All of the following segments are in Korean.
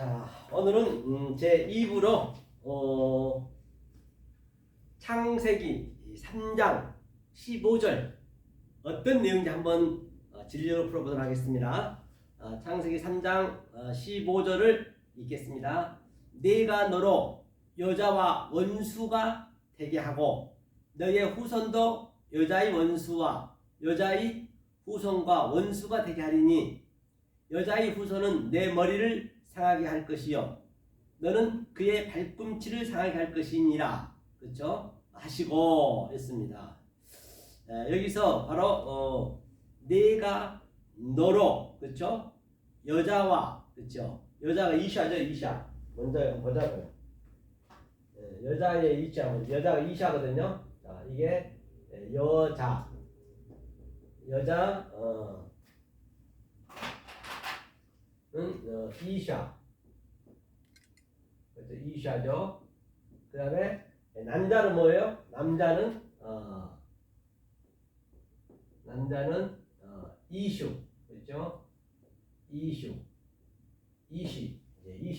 자, 오늘은 제 2부로 창세기 3장 15절 어떤 내용인지 한번 진리로 풀어보도록 하겠습니다. 창세기 3장 15절을 읽겠습니다. 네가 너로 여자와 원수가 되게 하고 너의 후손도 여자의 원수와 여자의 후손과 원수가 되게 하리니 여자의 후손은 내 머리를 상하게 할 것이요 너는 그의 발꿈치를 상하게 할 것이니라. 그렇죠? 하시고 했습니다. 여기서 바로 네가 너로, 그렇죠? 여자와, 그렇죠? 여자가 이샤죠. 이샤 먼저 보자고요. 여자의 이샤, 여자가 이샤거든요. 자, 이게 여자 이샤, 그렇죠? 이샤죠. 그 다음에 남자는 뭐예요? 남자는 이슈, 그렇죠? 이시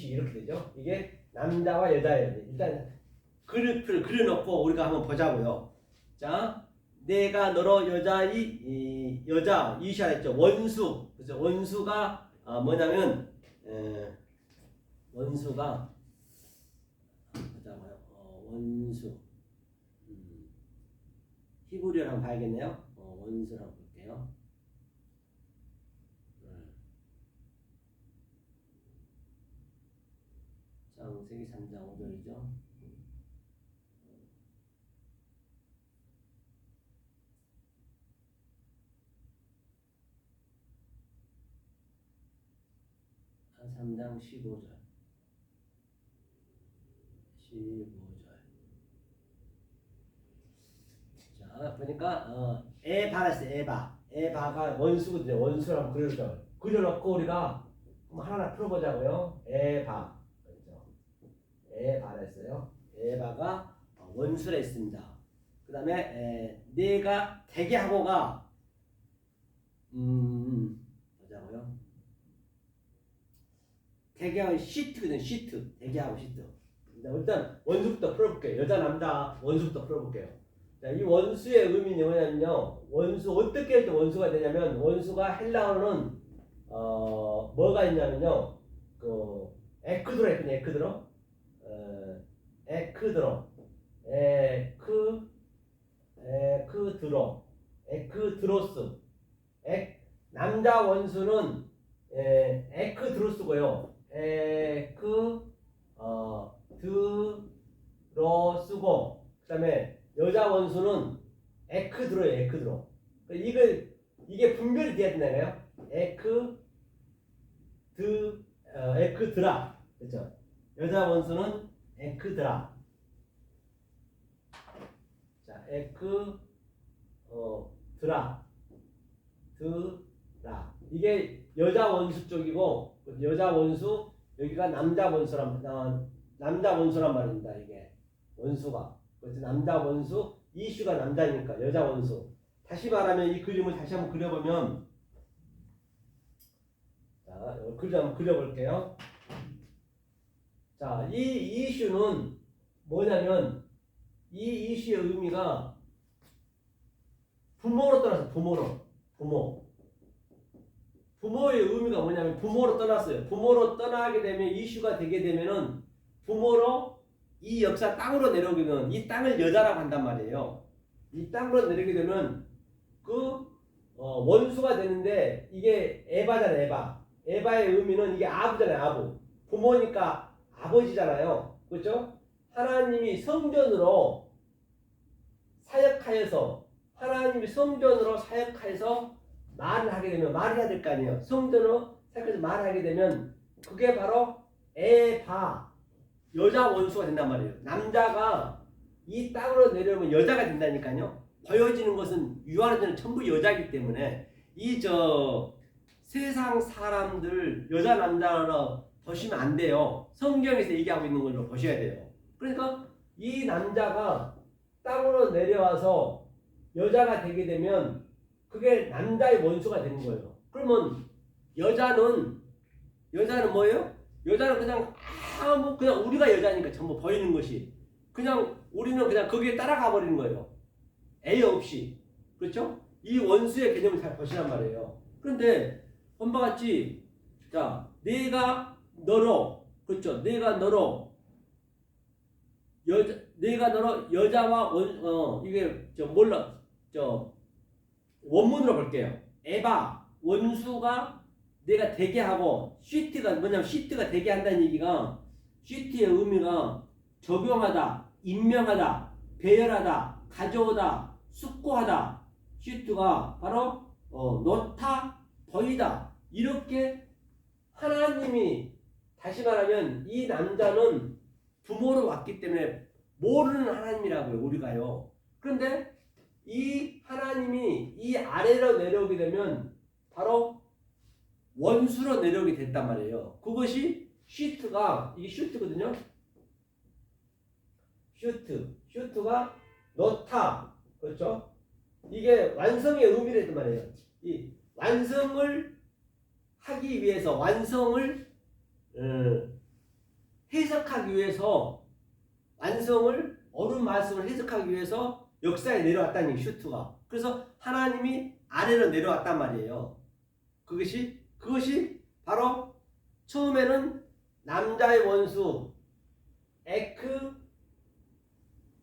이렇게 되죠. 이게 남자와 여자예요. 일단 그래프를 그려놓고 우리가 한번 보자고요. 자, 내가 너로 여자 이샤 했죠. 원수, 그렇죠? 원수가 뭐냐면 원수가 보자고요. 원수 히브리어를 한번 봐야겠네요. 원수를 한번 볼게요. 창세기 3장 5절이죠. 한 3장 15절. 자, 보니까 에바랬어요. 에바가 원수거든요. 원수를 한번 그려놓고 우리가 한번 하나 풀어보자고요. 에바, 그렇죠? 에바랬어요. 에바가 원수라 했습니다. 그 다음에 내가 되게 하고가 보자고요. 대개하고 시트거든요. 시트, 대개하고 시트. 일단 원수부터 풀어볼게요. 여자 남자 원수부터 풀어볼게요. 자, 이 원수의 의미는 뭐냐면요, 원수 어떻게 할 때 원수가 되냐면, 원수가 헬라어는 뭐가 있냐면요, 그 에크드로 했거든요. 에크드로스. 남자 원수는 에크드로스고요. 드로스고, 그 다음에 여자 원수는 에크드로예요. 이게 분별이 돼야 된다네요. 에크드라, 그렇죠? 여자 원수는 에크드라. 자, 드라. 이게 여자 원수 쪽이고, 여자 원수, 여기가 남자 원수란 말입니다. 이게 원수가. 그래서 남자 원수, 이슈가 남자니까 여자 원수. 다시 말하면 이 그림을 다시 한번 그려보면, 자, 그림 한번 그려볼게요. 자, 이 이슈는 뭐냐면, 이 이슈의 의미가 부모로 떠나서 부모의 의미가 뭐냐면 부모로 떠났어요. 부모로 떠나게 되면 이슈가 되게 되면은 부모로 이 역사 땅으로 내려오게 되면 이 땅을 여자라고 한단 말이에요. 이 땅으로 내려오게 되면 원수가 되는데 이게 에바잖아요. 에바의 의미는 이게 아부잖아요. 아부. 부모니까 아버지잖아요. 그렇죠? 하나님이 성전으로 사역하여서 말을 하게 되면 말해야 될 거 아니에요. 성전으로 사역해서 말하게 되면 그게 바로 에바, 여자 원수가 된단 말이에요. 남자가 이 땅으로 내려오면 여자가 된다니까요. 보여지는 것은 유한한 전부 여자이기 때문에 세상 사람들 여자 남자로 보시면 안 돼요. 성경에서 얘기하고 있는 걸로 보셔야 돼요. 그러니까 이 남자가 땅으로 내려와서 여자가 되게 되면 그게 남자의 원수가 되는 거예요. 그러면 여자는 뭐예요? 여자는 그냥 아무 그냥 우리가 여자니까 전부 보이는 것이 그냥 우리는 그냥 거기에 따라가 버리는 거예요. 애여 없이. 그렇죠? 이 원수의 개념을 잘 보시란 말이에요. 그런데 엄마 같이 자 내가 너로 그렇죠? 내가 너로 여자와 이게 원문으로 볼게요. 에바 원수가 내가 되게 하고 쉬트가 뭐냐면 쉬트가 되게 한다는 얘기가 쉬트의 의미가 적용하다, 임명하다, 배열하다, 가져오다, 숙고하다. 쉬트가 바로 놓다, 보이다. 이렇게 하나님이 다시 말하면 이 남자는 부모로 왔기 때문에 모르는 하나님이라고요. 우리가요. 그런데 이 하나님이 이 아래로 내려오게 되면 바로 원수로 내려오게 됐단 말이에요. 그것이 슈트가 이게 슈트거든요. 슈트가 놓다. 그렇죠? 이게 완성의 의미랬단 말이에요. 이 완성을 하기 위해서 완성을 해석하기 위해서 완성을 옳은 말씀을 해석하기 위해서 역사에 내려왔다는 게 슈트가. 그래서 하나님이 아래로 내려왔단 말이에요. 그것이 바로 처음에는 남자의 원수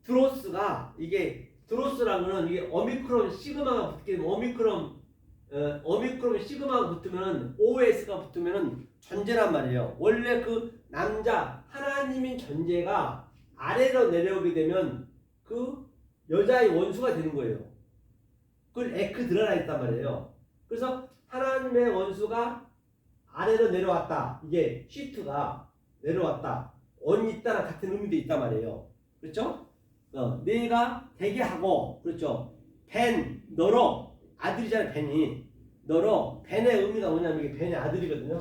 드로스가 이게 드로스라는 거는 이게 오미크론 시그마가 붙게 오미크론 시그마가 붙으면 OS가 붙으면 존재란 말이에요. 원래 그 남자 하나님인 존재가 아래로 내려오게 되면 그 여자의 원수가 되는 거예요. 그걸 드러나 있단 말이에요. 그래서 하나님의 원수가 아래로 내려왔다. 이게 시트가 내려왔다. 원이 있다랑 같은 의미도 있단 말이에요. 그렇죠? 내가 되게 하고 그렇죠. 너로 아들이잖아요. 너로 벤의 의미가 뭐냐면 이게 벤의 아들이거든요.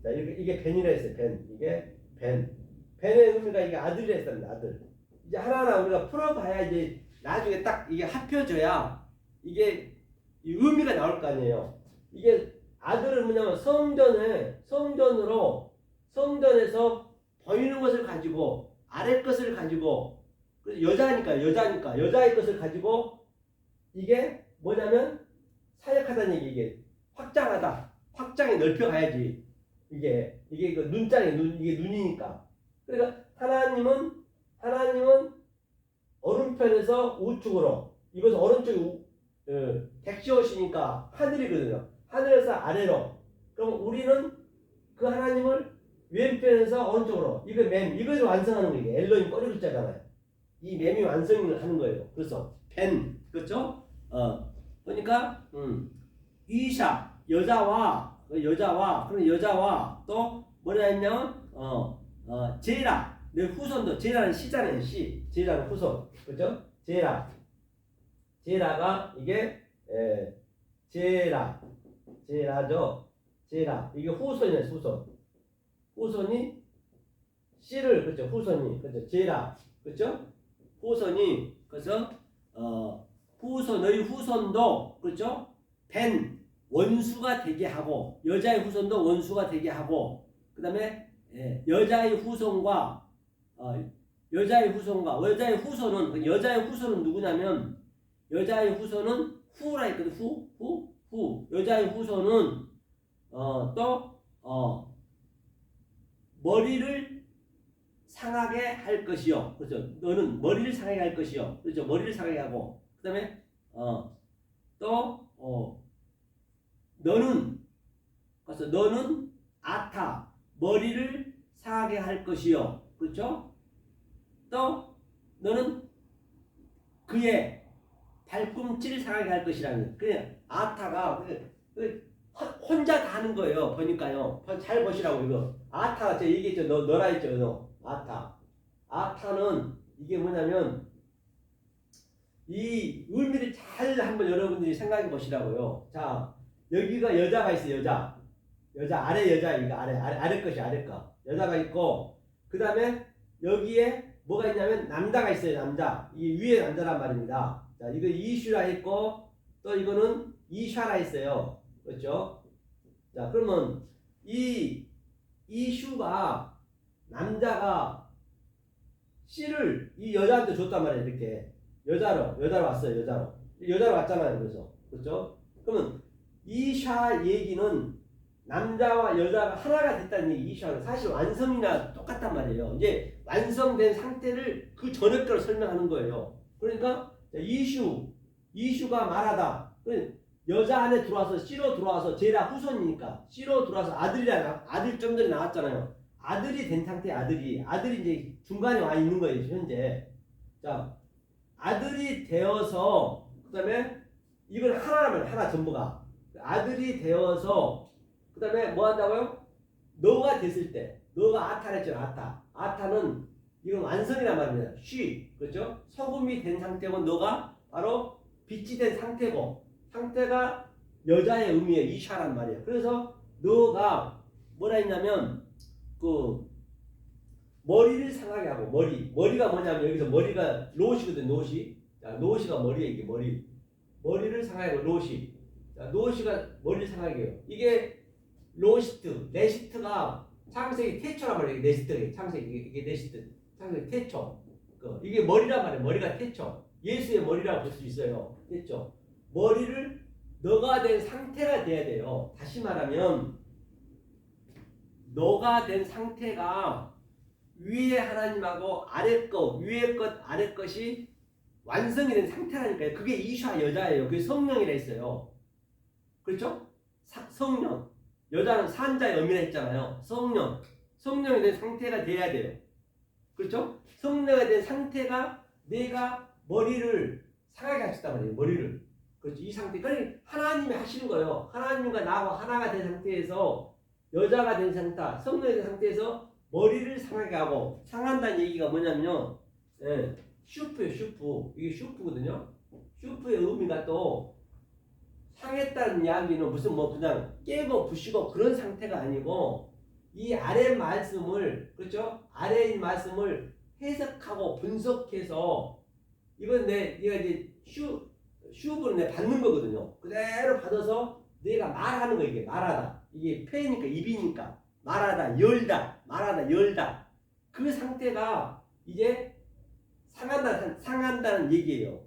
자, 이게 벤이라 했어요. 이게 벤의 의미가 이게 아들이라 했습니다. 아들. 이제 하나하나 우리가 풀어봐야 이제 나중에 딱 이게 합혀져야 이게 이 의미가 나올 거 아니에요. 이게 아들은 뭐냐면 성전에서 보이는 것을 가지고 아래 것을 가지고 여자니까 여자의 것을 가지고 이게 뭐냐면 사역하다는 얘기 이게 확장이 넓혀가야지 이게 그 눈장에 이게 눈이니까. 그러니까 하나님은 오른편에서 우측으로 이것은 오른쪽이 객시옷이니까 하늘이거든요. 하늘에서 아래로. 그럼 우리는 그 하나님을 왼편에서 오른쪽으로 이걸 완성하는 거예요. 엘로힘 꼬리 글자잖아요. 이 맴이 완성을 하는 거예요. 그래서 그렇죠? 그러니까 이샤 여자와 그런 여자와 또 뭐라 했냐면 제라 내 후손도 제라는 시잖아요. 제라는 후손. 그렇죠? 제라가 이게 제라죠. 이게 후손이에요. 후손이 씨를 그렇죠. 후손이 그렇죠. 제라 그렇죠? 후손이 그래서 너희 후손도 그렇죠? 원수가 되게 하고 여자의 후손도 원수가 되게 하고 그다음에 여자의 후손은 여자의 후손은 누구냐면 여자의 후손은 후라 했거든. 후 여자의 후손은 머리를 상하게 할 것이요. 그렇죠. 너는 머리를 상하게 할 것이요. 그렇죠. 머리를 상하게 하고 그다음에 너는 아타 머리를 상하게 할 것이요. 그렇죠? 또 너는 그의 발꿈치를 상하게 할 것이라는. 그냥 아타가 혼자 다 하는 거예요. 보니까요. 잘 보시라고 이거. 아타 제가 얘기했죠. 너라 했죠. 너. 아타는 이게 뭐냐면 이 의미를 잘 한번 여러분들이 생각해 보시라고요. 자, 여기가 여자가 있어요. 여자 아래 여자 이거 아래 것이 아래 거. 여자가 있고 그다음에 여기에 뭐가 있냐면 남자가 있어요. 남자. 이 위에 남자란 말입니다. 자, 이거 이슈라 했고 또 이거는 이샤라 했어요. 그렇죠? 자, 그러면 이 이 슈가 남자가 씨를 이 여자한테 줬단 말이에요. 이렇게 여자로 왔어요. 여자로 왔잖아요. 그래서 그렇죠? 그러면 이 샤 얘기는 남자와 여자가 하나가 됐다는 얘기. 이 샤는 사실 완성이나 똑같단 말이에요. 이제 완성된 상태를 그 전에 거로 설명하는 거예요. 그러니까 이슈가 말하다. 여자 안에 들어와서 씨로 들어와서 제라 후손이니까 씨로 들어와서 아들 좀 전에 나왔잖아요. 아들이 된 상태 아들이 이제 중간에 와 있는 거예요. 현재. 자, 아들이 되어서 그다음에 이건 하나라면 하나 전부가 아들이 되어서 그다음에 뭐 한다고요? 너가 됐을 때 너가 아타를 했잖아. 아타는 이건 완성이란 말입니다. 그렇죠? 소금이 된 상태고 너가 바로 빛이 된 상태고 상태가 여자의 의미의 이샤란 말이에요. 그래서 너가 뭐라 했냐면 그 머리를 상하게 하고 머리가 뭐냐면 여기서 머리가 로시거든. 노시가 머리에 이게 머리를 상하게 하고 노시가 머리를 상하게 해요. 이게 레시트가 창세기 태초란 말이에요. 레시트 창세기 이게 레시트 창세기 태초 이게 머리란 말이에요. 머리가 태초 예수의 머리라고 볼 수 있어요. 태초 머리를 너가 된 상태가 돼야 돼요. 다시 말하면 너가 된 상태가 위에 하나님하고 위에 것 아래 것이 완성이 된 상태라니까요. 그게 이샤 여자예요. 그게 성령이라 했어요. 그렇죠? 성령 여자는 산자의 의미라 했잖아요. 성령이 된 상태가 돼야 돼요. 그렇죠? 성령이 된 상태가 내가 머리를 상하게 하셨단 말이에요. 머리를. 그렇죠? 이 상태. 그러니까 하나님이 하시는 거예요. 하나님과 나와 하나가 된 상태에서 여자가 된 상태, 성령이 된 상태에서 머리를 상하게 하고 상한다는 얘기가 뭐냐면요. 슈프예요. 이게 슈프거든요. 슈프의 의미가 또 상했다는 이야기는 무슨 그냥 깨고 부시고 그런 상태가 아니고 이 아래 말씀을 그렇죠? 아래인 말씀을 해석하고 분석해서 이건 네가 이제 슈브를 내 받는 거거든요. 그대로 받아서 내가 말하는 거 이게 말하다. 이게 폐니까 입이니까 말하다 열다 그 상태가 이제 상한다는 얘기예요.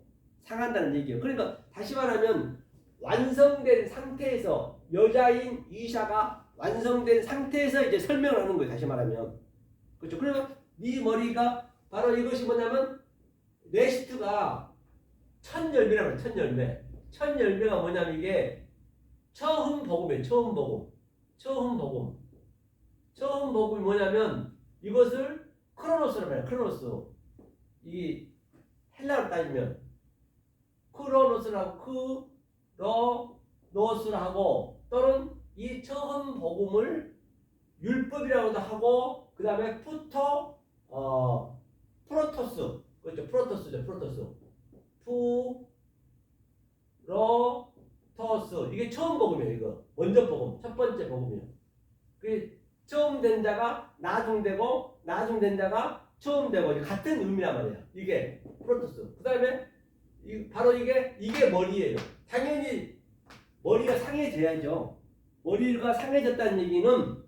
그러니까 다시 말하면 완성된 상태에서 여자인 이샤가 완성된 상태에서 이제 설명을 하는 거예요. 다시 말하면 그렇죠. 그러면 네 머리가 바로 이것이 뭐냐면 레시트가 첫 열매라고 해요. 첫 열매가 뭐냐면 이게 처음 복음이에요. 처음 복음이 뭐냐면 이것을 크로노스라고 해요. 크로노스. 이 헬라로 따지면 크로노스라고 크로노스라고 또는 이 처음 복음을 율법이라고도 하고 그 다음에 프로토스 그렇죠. 프로토스 이게 처음 복음이에요. 이거 먼저 복음 첫 번째 복음이에요. 그 처음 된 자가 나중 되고 나중 된 자가 처음 되고 같은 의미란 말이에요. 이게 프로토스. 그 다음에 바로 이게 머리예요. 당연히 머리가 상해져야죠. 머리가 상해졌다는 얘기는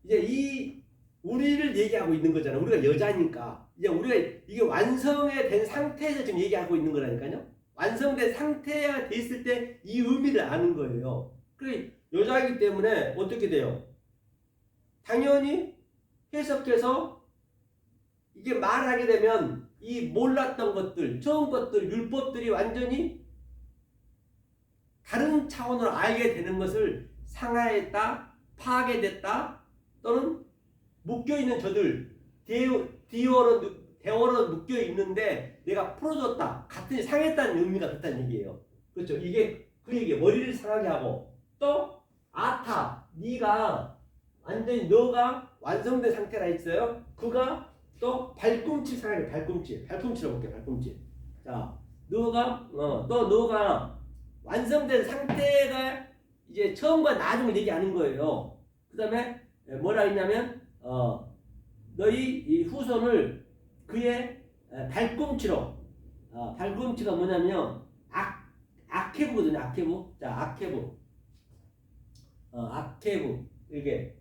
이제 우리를 얘기하고 있는 거잖아요. 우리가 여자니까 이제 우리가 이게 완성이 된 상태에서 지금 얘기하고 있는 거라니까요. 완성된 상태가 됐을 때 이 의미를 아는 거예요. 그래 여자이기 때문에 어떻게 돼요? 당연히 해석해서 이게 말하게 되면 이 몰랐던 것들, 처음 것들, 율법들이 완전히 다른 차원으로 알게 되는 것을 상하했다, 파괴됐다, 또는 묶여있는 저들, 대어로 묶여있는데 내가 풀어줬다, 같은 상했다는 의미가 그렇다는 얘기예요. 그렇죠? 이게 그 얘기예요. 머리를 상하게 하고 또 네가 완전히 너가 완성된 상태라 했어요. 그가 또 발꿈치 상하게 발꿈치로 볼게요. 발꿈치. 자, 너가 완성된 상태가 이제 처음과 나중을 얘기하는 거예요. 그 다음에 뭐라 했냐면 너희 이 후손을 그의 발꿈치로 발꿈치가 뭐냐면 아케부거든요. 아케부. 자, 아케부. 아케부. 이게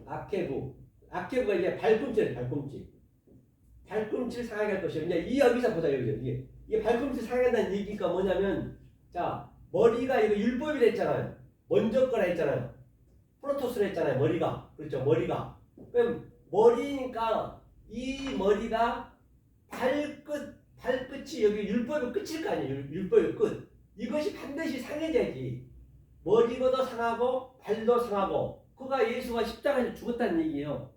아케부. 아케부가 이제 발꿈치예요, 발꿈치. 발꿈치를 상하게 할 것이요. 이제 이 여기서 보자, 여기서. 이게 발꿈치 상하게한다는 얘기가 뭐냐면, 자, 머리가 이거 율법이라 했잖아요. 먼저 거라 했잖아요. 프로토스라 했잖아요, 머리가. 그렇죠, 머리가. 그럼 머리니까 이 머리가 발끝이 여기 율법의 끝일 거 아니에요. 율법의 끝. 이것이 반드시 상해져야지. 머리도 상하고 발도 상하고. 그가 예수가 십자가에서 죽었다는 얘기예요.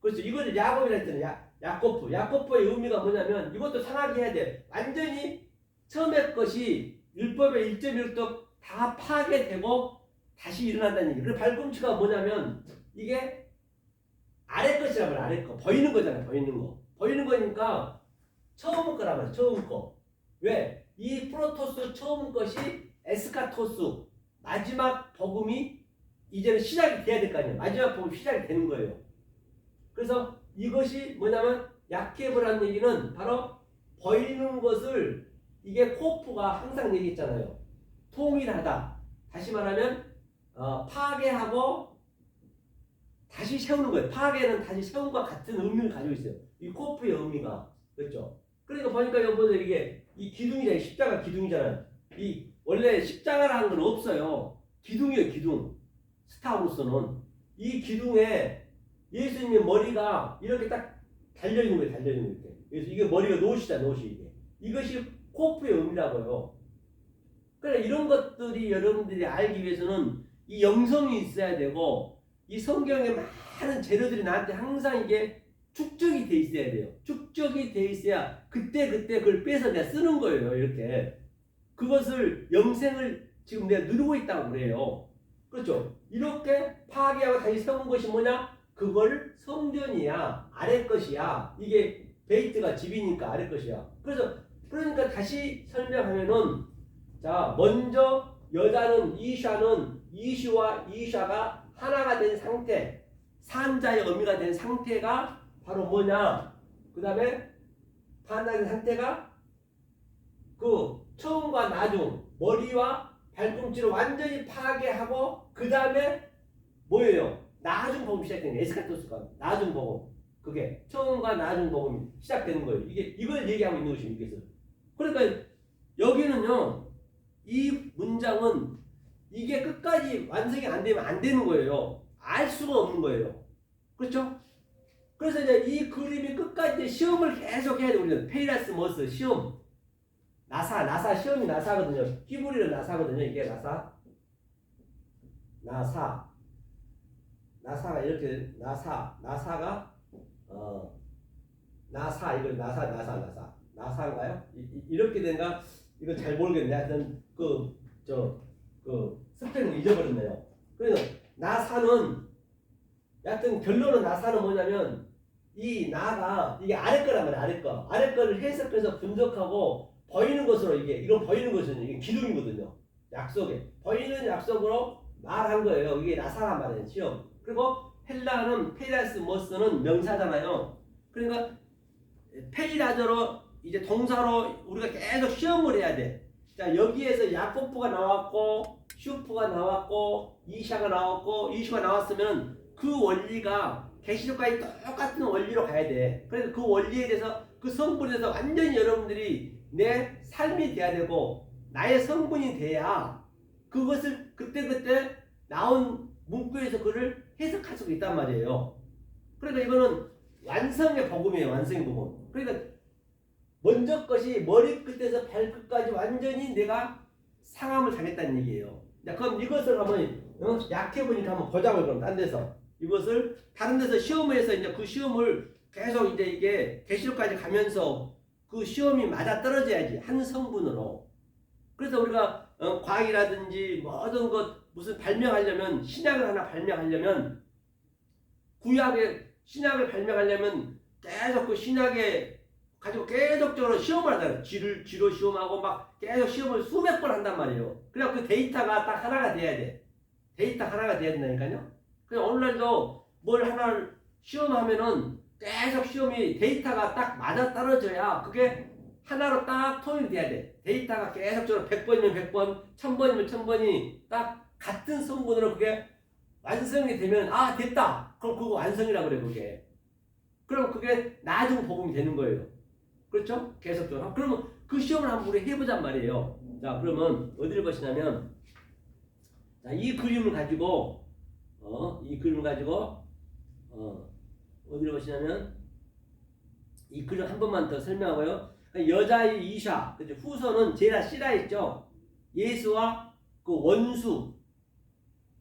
그렇죠. 이거를 야곱이라 했잖아요. 야코프. 야코프의 의미가 뭐냐면 이것도 상하게 해야 돼. 완전히 처음의 것이 율법의 1.1도 다 파괴되고 다시 일어난다는 얘기. 그리고 발꿈치가 뭐냐면 이게 아래 것이란 말이야. 아래 거. 보이는 거잖아. 보이는 거. 보이는 거니까 처음 거란 말이야. 처음 거. 왜? 이 프로토스 처음 것이 에스카토스. 마지막 복음이 이제는 시작이 돼야 될 거 아니에요. 마지막 복음 시작이 되는 거예요. 그래서 이것이 뭐냐면 야케브라는 얘기는 바로 보이는 것을 이게 코프가 항상 얘기했잖아요. 통일하다. 다시 말하면 파괴하고 다시 세우는 거예요. 파괴는 다시 세운 것과 같은 의미를 가지고 있어요. 이 코프의 의미가. 그렇죠? 그러니까 보니까 여러분들 이게 이 기둥이잖아요. 십자가 기둥이잖아요. 이 원래 십자가라는 건 없어요. 기둥이에요. 기둥. 스타우로서는 이 기둥에 예수님의 머리가 이렇게 딱 달려있는 거예요. 달려있는 거 이렇게. 그래서 이게 머리가 노시다. 노시 이게. 이것이 코프의 의미라고요. 그러니까 이런 것들이 여러분들이 알기 위해서는 이 영성이 있어야 되고 이 성경에 많은 재료들이 나한테 항상 이게 축적이 돼 있어야 돼요. 축적이 돼 있어야 그때 그걸 빼서 내가 쓰는 거예요. 이렇게. 그것을 영생을 지금 내가 누리고 있다고 그래요. 그렇죠? 이렇게 파괴하고 다시 세운 것이 뭐냐? 그걸 성전이야. 아래 것이야. 이게 베이트가 집이니까 아래 것이야. 그러니까 다시 설명하면은 자, 먼저 여자는 이슈와 이샤가 하나가 된 상태, 산자의 의미가 된 상태가 바로 뭐냐? 그 다음에 하나의 상태가 그 처음과 나중, 머리와 발꿈치를 완전히 파괴하고 그 다음에 뭐예요? 나중 복음이 시작되는 거예요. 에스카토스가 나중 복음. 그게 처음과 나중 복음이 시작되는 거예요. 이걸 얘기하고 있는 것이 이게서. 그러니까 여기는요. 이 문장은 이게 끝까지 완성이 안 되면 안 되는 거예요. 알 수가 없는 거예요. 그렇죠? 그래서 이제 이 그림이 끝까지 시험을 계속 해야 돼. 우리는 페이라스 머스 시험. 나사 시험이 나사거든요. 히브리로 나사거든요. 이게 나사가 이렇게 나사가 이걸 나사인가요? 이렇게 된가? 이거 잘 모르겠네. 하여튼 스펠을 잊어버렸네요. 그래서 나사는 여하튼 결론은 나사는 뭐냐면 이 나가 이게 아래 거란 말이야. 아래 거를 해석해서 분석하고 보이는 것으로 이건 보이는 것은 이게 기둥이거든요. 약속에 보이는 약속으로 말한 거예요. 이게 나사란 말이에요. 시험. 그리고 헬라는 페이라스 머스는 명사잖아요. 그러니까 페이라저로 이제 동사로 우리가 계속 시험을 해야 돼. 자, 여기에서 야코프가 나왔고 슈프가 나왔고 이샤가 나왔고 이슈가 나왔으면 그 원리가 계시록까지 똑같은 원리로 가야 돼. 그래서 그 원리에 대해서 그 성분에 대해서 완전히 여러분들이 내 삶이 돼야 되고 나의 성분이 돼야 그것을 그때 나온 문구에서 그를 해석할 수가 있단 말이에요. 그러니까 이거는 완성의 복음이에요. 완성의 복음. 그러니까 먼저 것이 머리끝에서 발끝까지 완전히 내가 상함을 당했다는 얘기예요. 자, 그럼 이것을 한번 약해 보니까 한번 보자고. 그럼 딴 데서 이것을 다른 데서 시험을 해서 이제 그 시험을 계속 이제 이게 계시록까지 가면서 그 시험이 맞아 떨어져야지 한 성분으로. 그래서 우리가 과학이라든지 모든 것 무슨 발명하려면 신약을 하나 발명하려면 신약을 발명하려면 계속 그 신약에 가지고 계속적으로 시험을 하잖아요. 쥐로 시험하고 막 계속 시험을 수백 번 한단 말이에요. 그래야 그 데이터가 딱 하나가 돼야 돼. 데이터 하나가 돼야 된다니까요. 그냥 오늘날도 뭘 하나 시험하면은 계속 시험이 데이터가 딱 맞아 떨어져야 그게 하나로 딱 통일돼야 돼. 데이터가 계속적으로 100번이면 100번, 1000번이면 1000번이 딱 같은 성분으로 그게 완성이 되면 아 됐다. 그럼 그거 완성이라고 그래 그게. 그럼 그게 나중 복음이 되는 거예요. 그렇죠? 계속적으로. 그러면 그 시험을 한번 우리 해보잔 말이에요. 자 그러면 어디를 보시냐면 자, 이 그림을 가지고 어디를 보시냐면 이 그림 한 번만 더 설명하고요. 여자의 이샤, 그죠? 후손은 제라 씨라 있죠. 예수와 그 원수,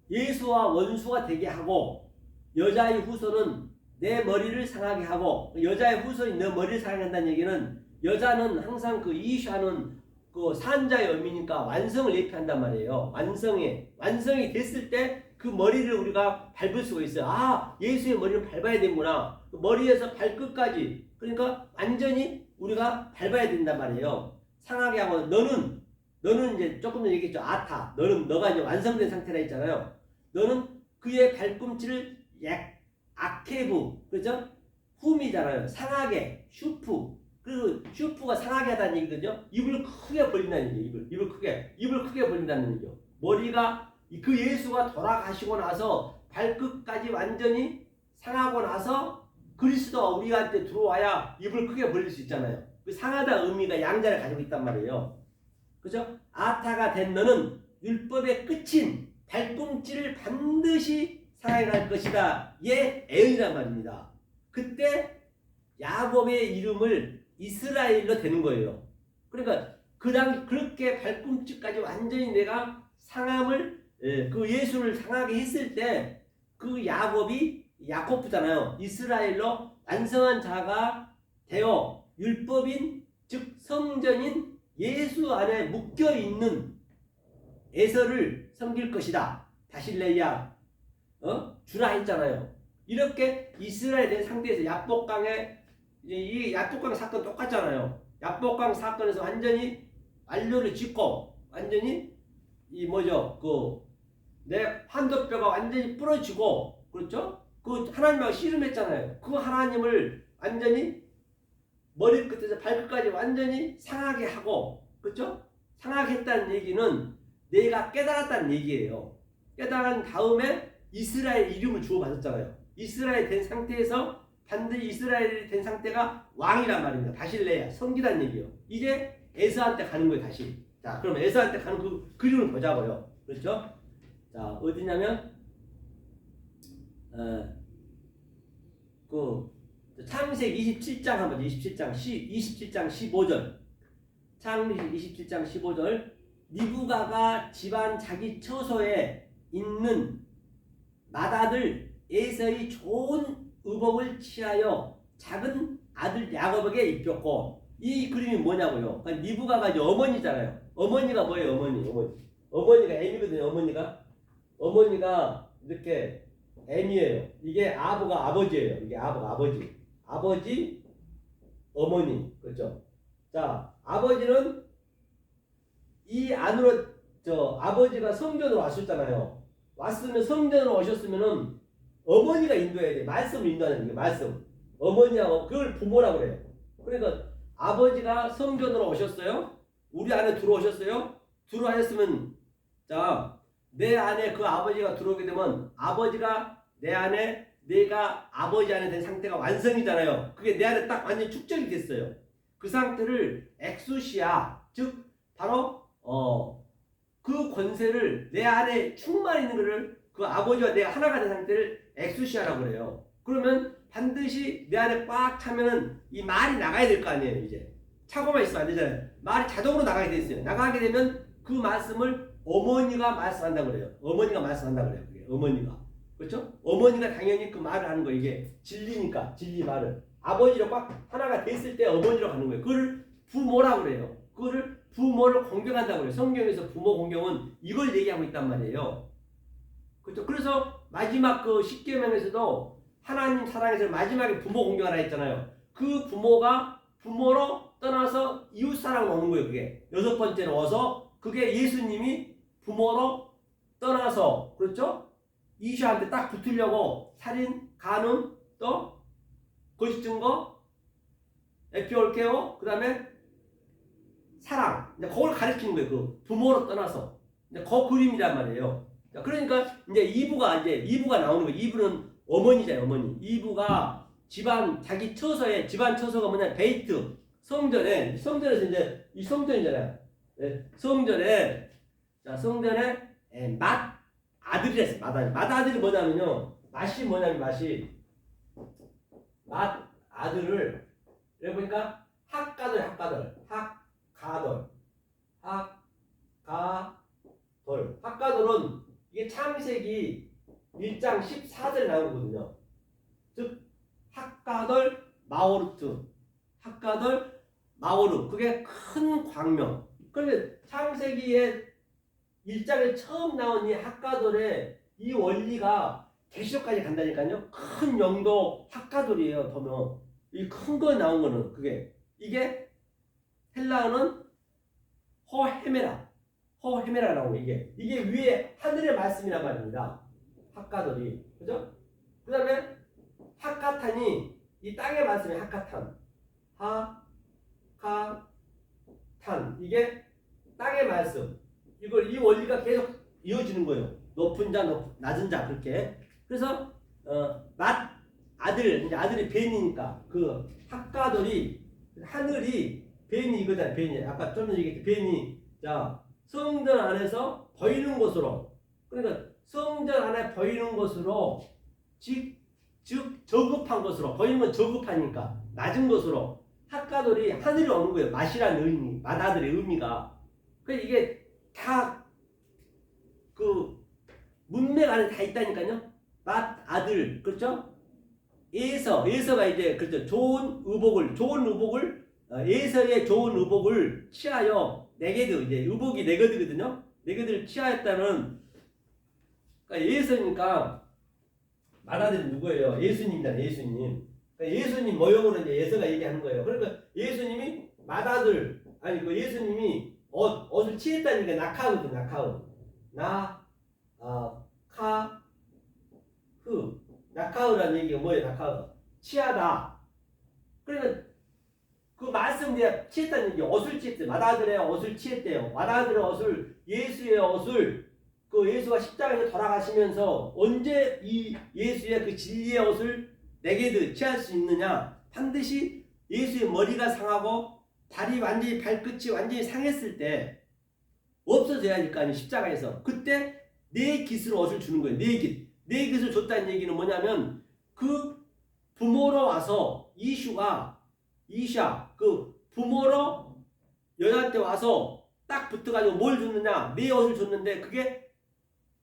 예수와 원수가 되게 하고 여자의 후손은 내 머리를 상하게 하고 여자의 후손이 내 머리를 상하게 한다는 얘기는 여자는 항상 그 이샤는 그 산자의 의미니까 완성을 예표한단 말이에요. 완성이 됐을 때 그 머리를 우리가 밟을 수가 있어요. 아 예수의 머리를 밟아야 되는구나. 그 머리에서 발끝까지 그러니까 완전히 우리가 밟아야 된단 말이에요. 상하게 하고 너는 이제 조금 전에 얘기했죠. 아타 너가 이제 완성된 상태라 했잖아요. 너는 그의 발꿈치를 아케부 그죠? 훔이잖아요. 상하게 슈프 그리고 슈프가 상하게 하다는 얘기거든요. 입을 크게 벌린다는 얘기죠. 입을 크게 벌린다는 얘기죠. 머리가 그 예수가 돌아가시고 나서 발끝까지 완전히 상하고 나서 그리스도가 우리한테 들어와야 입을 크게 벌릴 수 있잖아요. 그 상하다 의미가 양자를 가지고 있단 말이에요. 그죠? 아타가 된 너는 율법의 끝인 발꿈치를 반드시 상하게 할 것이다. 얘 에은이란 말입니다. 그때 야곱의 이름을 이스라엘로 되는 거예요. 그러니까 그렇게 발꿈치까지 완전히 내가 상함을 그 예수를 상하게 했을 때 그 야곱이 야코프잖아요. 이스라엘로 완성한 자가 되어 율법인 즉 성전인 예수 안에 묶여 있는 에서를 섬길 것이다. 다실레야 주라 했잖아요. 이렇게 이스라엘에 대한 상태에서 야복강에 이 야복강 사건 똑같잖아요. 야복강 사건에서 완전히 완료를 짓고 완전히 이 내 환도뼈가 완전히 부러지고 그렇죠? 그 하나님하고 씨름했잖아요. 그 하나님을 완전히 머리끝에서 발끝까지 완전히 상하게 하고 그렇죠? 상하게 했다는 얘기는 내가 깨달았다는 얘기예요. 깨달은 다음에 이스라엘 이름을 주어받았잖아요. 이스라엘 된 상태에서 반드시 이스라엘이 된 상태가 왕이란 말입니다. 다실레야 성기란 얘기예요. 이제 에서한테 가는 거예요. 다시. 자 그럼 에서한테 가는 그 그림을 보자고요. 그렇죠? 자 어디냐면 창세기 27장 한번 27장 15절 창세기 27장 15절 리브가가 집안 자기 처소에 있는 맏아들 에서의 좋은 의복을 취하여 작은 아들 야곱에게 입혔고 이 그림이 뭐냐고요. 그러니까 리브가가 이제 어머니잖아요. 어머니가 뭐예요? 어머니가 M이거든요. 어머니가 이렇게 M이에요. 이게 아버가 아버지예요. 이게 아버가 아버지 어머니 그렇죠. 자 아버지는 이 안으로 아버지가 성전으로 왔었잖아요. 성전으로 오셨으면은 어머니가 인도해야 돼. 말씀을 인도하는 게 말씀. 어머니하고 그걸 부모라고 그래요. 그러니까 아버지가 성전으로 오셨어요. 우리 안에 들어오셨어요. 들어오셨으면 자 내 안에 그 아버지가 들어오게 되면 아버지가 내 안에 내가 아버지 안에 된 상태가 완성이잖아요. 그게 내 안에 딱 완전히 축적이 됐어요. 그 상태를 엑수시아 즉 바로 그 권세를 내 안에 충만히 있는 것을 그 아버지와 내가 하나가 된 상태를 엑수시아라고 그래요. 그러면 반드시 내 안에 꽉 차면은 이 말이 나가야 될 거 아니에요. 이제 차고만 있으면 안 되잖아요. 말이 자동으로 나가게 돼 있어요. 나가게 되면 그 말씀을 어머니가 말씀한다고 그래요. 그게 어머니가. 그렇죠? 어머니가 당연히 그 말을 하는 거예요. 이게 진리니까 진리 말을 아버지로 꽉 하나가 됐을 때 어머니로 가는 거예요. 그걸 부모라고 그래요. 그거를 부모를 공경한다고 그래요. 성경에서 부모 공경은 이걸 얘기하고 있단 말이에요. 그렇죠? 그래서 마지막 그 십계명에서도 하나님 사랑해서 마지막에 부모 공경하라 했잖아요. 그 부모가 부모로 떠나서 이웃 사랑을 오는 거예요. 그게 6번째로 와서 그게 예수님이 부모로 떠나서 그렇죠? 이샤한테 딱 붙으려고 살인, 간음, 또 거짓 증거, 에피올케오, 그 다음에 사랑. 이제 그걸 가르치는 거예요. 그 부모로 떠나서. 이제 그 그림이란 말이에요. 그러니까 이제 이브가 나오는 거예요. 이브는 어머니잖아요, 어머니. 이브가 자기 처서에, 집안 처서가 뭐냐, 베이트. 성전에서 이제, 이 성전이잖아요. 예, 성전에, 자, 성전에, 아들이랬어요, 맏아들. 맏아들이 뭐냐면요, 맛이, 맏아들을, 여기 보니까, 학가돌. 학가돌은, 이게 창세기 1장 14절에 나오거든요. 즉, 학가돌 마오르. 그게 큰 광명. 그런데 창세기에 1장에 처음 나온 이 학가돌의 이 원리가 계시록까지 간다니까요. 큰 영도 학가돌이에요. 보면 이 큰 거 나온 거는 이게 헬라어는 호헤메라라고 이게 위에 하늘의 말씀이란 말입니다. 학가돌이 그죠? 그다음에 하카탄이 이 땅의 말씀이 하카탄 이게 땅의 말씀. 이 원리가 계속 이어지는 거예요. 높은 자, 낮은 자 그렇게. 그래서 아들이 벤이니까 그 학가돌이 하늘이 벤이 이거잖아요. 벤이 아까 좀 전에 얘기했죠. 벤이 자 성전 안에서 보이는 곳으로 그러니까 성전 안에 보이는 곳으로 즉 저급한 곳으로 보이는 건 저급하니까 낮은 곳으로 학가돌이 하늘이 오는 거예요. 맏이라는 의미, 맏아들의 의미가. 그러니까 이게 다 그 문맥 안에 다 있다니까요. 맏아들 그렇죠? 에서가 이제 그렇죠. 에서의 좋은 의복을 취하여 네게드 이제 의복이 네게드거든요. 네게드를 취하였다는 그러니까 에서니까 맏아들이 누구예요? 예수님이잖아요. 예수님. 그러니까 예수님 모형으로 이제 예서가 얘기하는 거예요. 그러니까 예수님이 맏아들 그 예수님이 옷을 취했다는 게 나카흐. 나카흐라는 얘기가 뭐예요? 나카흐. 취하다. 그러니까 그 말씀 뒤에 취했다는 얘기 옷을 취했대요. 맏아들의 옷을 취했대요. 맏아들의 옷을 예수의 옷을 그 예수가 십자가에서 돌아가시면서 언제 이 예수의 그 진리의 옷을 내게도 취할 수 있느냐? 반드시 예수의 머리가 상하고 다리 완전히 발끝이 완전히 상했을 때 없어져야 할 거 아니에요. 십자가에서. 그때 네 깃으로 옷을 주는 거예요. 네 깃을 줬다는 얘기는 뭐냐면 그 부모로 와서 이샤 그 부모로 여자한테 와서 딱 붙어가지고 뭘 줬느냐? 네 옷을 줬는데 그게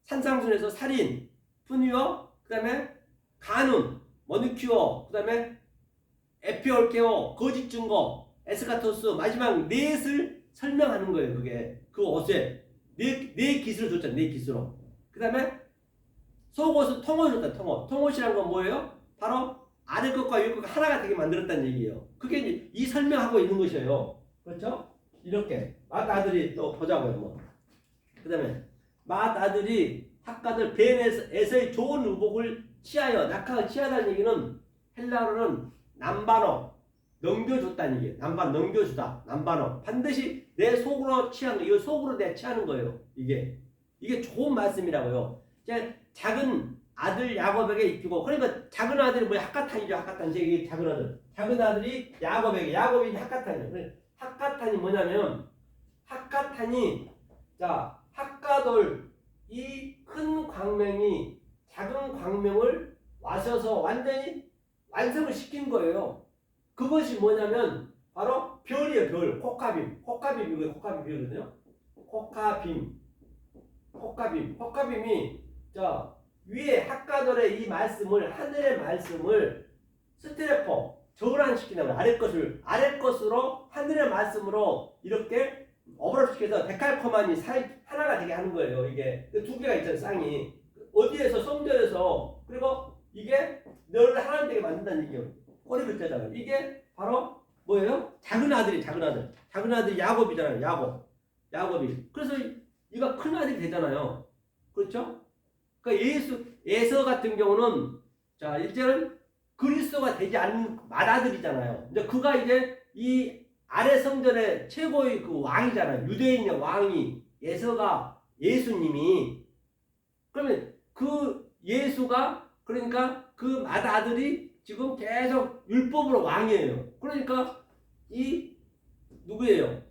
산상순에서 살인, 푸니오, 그 다음에 간음, 머니큐어, 그 다음에 에피올케오, 거짓 증거, 에스카토스 마지막 넷을 설명하는 거예요. 그게 그 옷에 네 깃을 줬잖아요. 네 깃으로. 그 다음에 속옷은 통옷을 줬다. 통옷이란 건 뭐예요? 바로 아래 것과 위 것과 하나가 되게 만들었다는 얘기예요. 그게 이제 이 설명하고 있는 것이에요. 그렇죠? 이렇게 맏아들이 또 보자고요. 뭐. 그 다음에 맏아들이 학가들 벤에서의 좋은 의복을 취하여 낙하가 취하다는 얘기는 헬라어로는 남바노 넘겨줬다는 얘기예요. 넘겨주다. 남바노 반드시 내 속으로 취한 거. 이거 속으로 내 취하는 거예요. 이게 좋은 말씀이라고요. 작은 아들 야곱에게 입히고 그러니까 작은 아들이 뭐야? 학가탄이죠. 학가탄. 이게 작은 아들이 야곱이 학가탄이에요. 학가탄이 뭐냐면 학가탄이 학가돌 이 큰 광명이 작은 광명을 와셔서 완전히 완성을 시킨 거예요. 그것이 뭐냐면 바로 별이에요. 별. 혹가빔이거든요. 혹가빔이 위에 학가돌의 이 말씀을 하늘의 말씀을 스테레포 전환시키는 아래 것으로 하늘의 말씀으로 이렇게 어브럽시켜서 데칼코만이 하나가 되게 하는 거예요. 이게 두 개가 있잖아요. 쌍이 어디에서 성전에서 그리고 이게 너를 하나님 되게 만든다는 얘기예요. 꼬리 글자잖아요. 이게 바로 뭐예요? 작은 아들이 야곱이잖아요. 야곱이. 그래서 이가 큰 아들이 되잖아요. 그렇죠? 그러니까 예서 같은 경우는 이제는 그리스도가 되지 않는 맏아들이잖아요. 이제 그가 이제 이 아래 성전의 최고의 그 왕이잖아요. 유대인의 왕이 예서가 예수님이. 그러면 그 예수가 그러니까 그 맏아들이 지금 계속 율법으로 왕이에요. 그러니까 이 누구예요?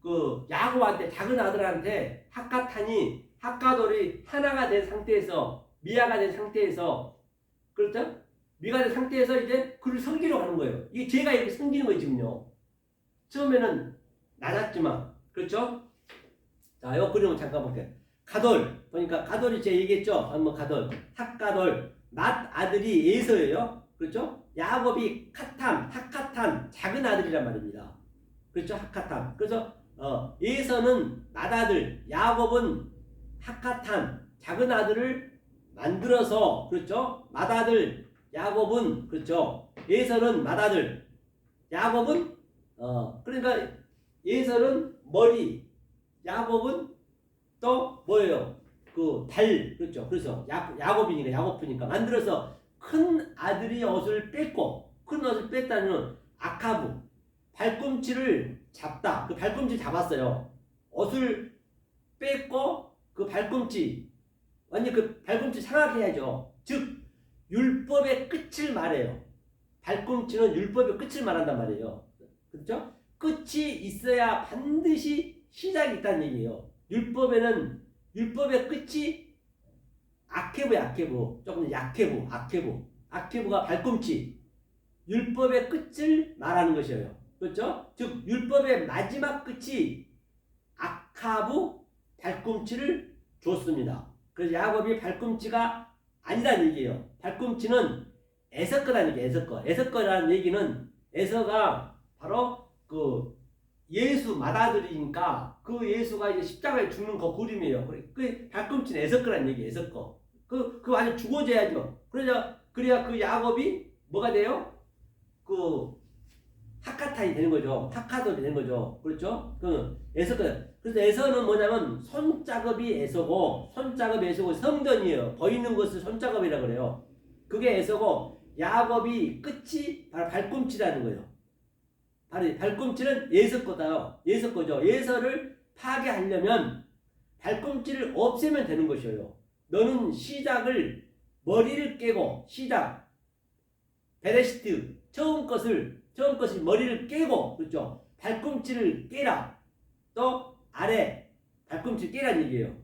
그 야곱한테 작은 아들한테 핫가돌이 하나가 된 상태에서 미아가 된 상태에서 그렇죠? 미가 된 상태에서 이제 그를 섬기려고 하는 거예요. 이게 죄가 이렇게 생기는 거예요 지금요. 처음에는 낮았지만 그렇죠? 자, 요 그림을 잠깐 볼게요. 가돌 보니까 가돌이 제가 얘기했죠. 한번 가돌 핫가돌 맏아들이 에서예요. 그렇죠? 야곱이 핫카탄 작은 아들이란 말입니다. 그렇죠? 핫카탄. 그래서 에서는 맏아들, 야곱은 핫카탄 작은 아들을 만들어서 그렇죠? 맏아들 야곱은 그렇죠? 에서는 맏아들, 야곱은 그러니까 에서는 머리, 야곱은 또 뭐예요? 그 발, 그렇죠? 그래서 야곱이니까 만들어서 큰 아들이 옷을 뺐고 큰 옷을 뺐다는 아카부 발꿈치를 잡다. 그 발꿈치 잡았어요. 옷을 뺐고 그 발꿈치 완전 그 발꿈치 상하게해야죠. 즉 율법의 끝을 말해요. 발꿈치는 율법의 끝을 말한단 말이에요. 그렇죠? 끝이 있어야 반드시 시작이 있다는 얘기예요. 율법의 끝이 아케부 조금 아케부가 발꿈치 율법의 끝을 말하는 것이에요. 그렇죠? 즉 율법의 마지막 끝이 아카부 발꿈치를 줬습니다. 그래서 야곱이 발꿈치가 아니라는 얘기예요. 발꿈치는 에서거라는 얘기예요. 에서거라는 얘기는 에서가 바로 그 예수 맏아들이니까 그 예수가 이제 십자가에 죽는 그 그림이에요. 그 발꿈치는 에서거라는 얘기예요. 에서거. 그 완전 죽어져야죠. 그래야 그 야곱이 뭐가 돼요? 그 핫카탄이 되는 거죠. 핫카돌이 되는 거죠. 그렇죠? 그 에서거. 그래서 에서는 뭐냐면 손작업이 에서고 성전이에요. 보이는 것을 손작업이라 그래요. 그게 에서고 야곱이 끝이 바로 발꿈치라는 거예요. 바로 발꿈치는 예서거다요. 예서거죠. 예서를 파괴하려면 발꿈치를 없애면 되는 것이에요. 너는 시작을 머리를 깨고 베레시트 처음 것이 머리를 깨고 그렇죠. 발꿈치를 깨라. 또 아래 발꿈치를 깨라는 얘기예요.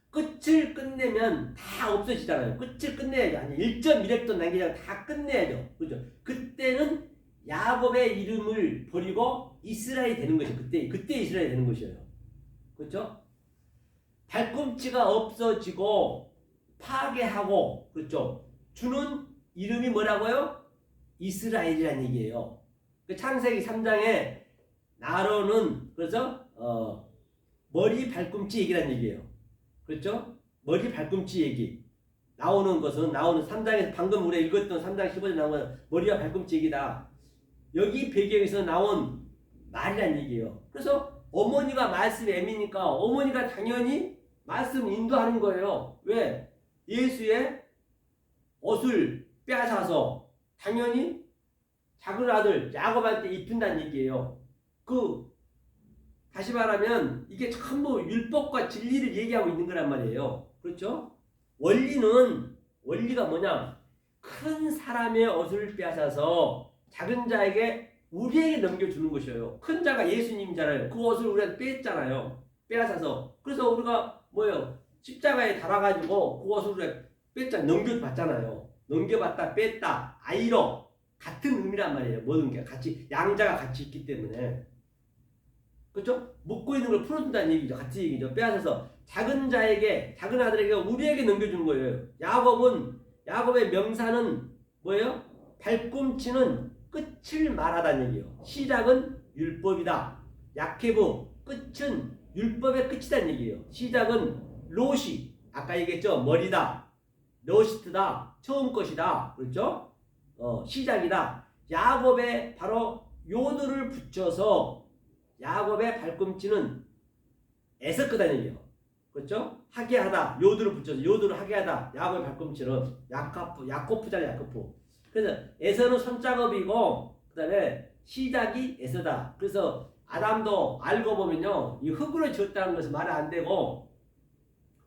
끝을 끝내면 다 없어지잖아요. 끝을 끝내야죠. 아니 1.1획도 남기지 않고 다 끝내야죠. 그렇죠. 그때는 야곱의 이름을 버리고 이스라엘이 되는 것이에요. 그때 이스라엘이 되는 것이에요. 그렇죠? 발꿈치가 없어지고 파괴하고 그렇죠. 주는 이름이 뭐라고요? 이스라엘이라는 얘기예요. 그 창세기 3장에 나로는 그래서 머리 발꿈치 얘기라는 얘기예요. 그렇죠? 머리 발꿈치 얘기 나오는 3장에서 방금 우리가 읽었던 3장 15절 나온 건 머리와 발꿈치 얘기다. 여기 배경에서 나온 말이라는 얘기예요. 그래서 어머니가 말씀 애미니까 어머니가 당연히 말씀 인도하는 거예요. 왜? 예수의 옷을 빼앗아서 당연히 작은 아들 야곱한테 입힌다는 얘기예요. 다시 말하면 이게 전부 율법과 진리를 얘기하고 있는 거란 말이에요. 그렇죠? 원리가 뭐냐? 큰 사람의 옷을 빼앗아서 작은 자에게 우리에게 넘겨주는 것이에요. 큰 자가 예수님이잖아요. 그 옷을 우리한테 뺐잖아요. 빼앗아서. 그래서 우리가 뭐예요? 십자가에 달아가지고 그 옷을 우리가 넘겨받잖아요. 넘겨받다 뺐다 아이로 같은 의미란 말이에요. 모든 게 같이 양자가 같이 있기 때문에. 그렇죠? 묶고 있는 걸 풀어준다는 얘기죠. 같이 얘기죠. 빼앗아서 작은 아들에게 우리에게 넘겨주는 거예요. 야곱의 명사는 뭐예요? 발꿈치는 끝을 말하다는 얘기예요. 시작은 율법이다. 야케부 끝은 율법의 끝이라는 얘기예요. 시작은 로시 아까 얘기했죠. 머리다. 로시트다. 처음 것이다. 그렇죠? 시작이다. 야곱의 바로 요드를 붙여서 야곱의 발꿈치는 에서거다는 얘기예요. 그렇죠? 하게하다. 요드를 붙여서 요드를 하게하다. 야곱의 발꿈치는 야코프잖아요. 야코프. 그래서 에서는 손작업이고 그다음에 시작이 에서다. 그래서 아담도 알고 보면요, 이 흙으로 지었다는 것은 말이 안 되고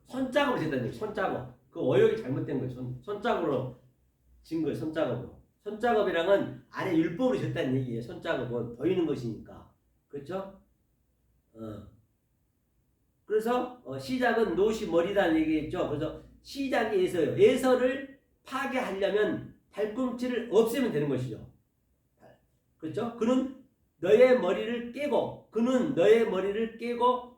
손작업을 지었다는 얘기예요. 손작업. 그 어역이 잘못된 거예요. 손작업으로 진 거예요. 손작업으로. 손작업이랑은 아래 율법으로 지었다는 얘기예요. 손작업은 보이는 것이니까. 그렇죠? 그래서 시작은 노시 머리다는 얘기겠죠. 그래서 시작이 에서예요. 에서를 파괴하려면 발꿈치를 없애면 되는 것이죠. 그렇죠? 그는 너의 머리를 깨고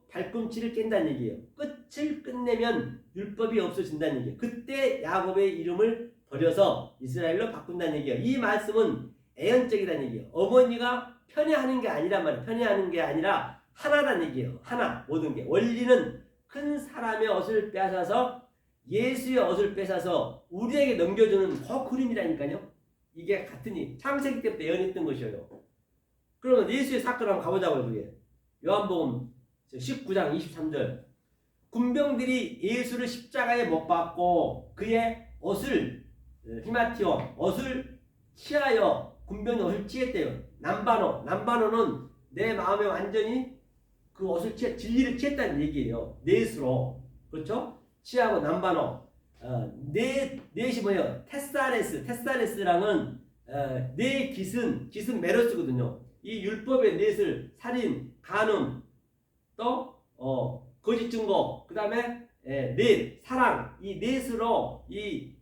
발꿈치를 깬다는 얘기예요. 끝을 끝내면 율법이 없어진다는 얘기예요. 그때 야곱의 이름을 버려서 이스라엘로 바꾼다는 얘기예요. 이 말씀은 애연적이라는 얘기예요. 어머니가 편애하는 게 아니란 말이에요. 편애하는 게 아니라 하나라는 얘기예요. 하나, 모든 게. 원리는 큰 사람의 옷을 빼앗아서 예수의 옷을 뺏어서 우리에게 넘겨주는 그 그림이라니까요. 이게 같으니 창세기 때부터 예언했던 것이에요. 그러면 예수의 사건 한번 가보자고요. 그게 요한복음 19장 23절. 군병들이 예수를 십자가에 못 박고 그의 옷을 히마티오 옷을 취하여 군병의 옷을 취했대요. 남바노는 내 마음에 완전히 그 옷을 진리를 취했다는 얘기예요. 넷으로. 그렇죠? 취하고 남바노. 넷이 뭐예요? 테사레스랑은 네 깃은 메로스거든요. 이 율법의 넷을 살인, 간음, 또 거짓 증거, 그 다음에 넷, 사랑, 이 넷으로 이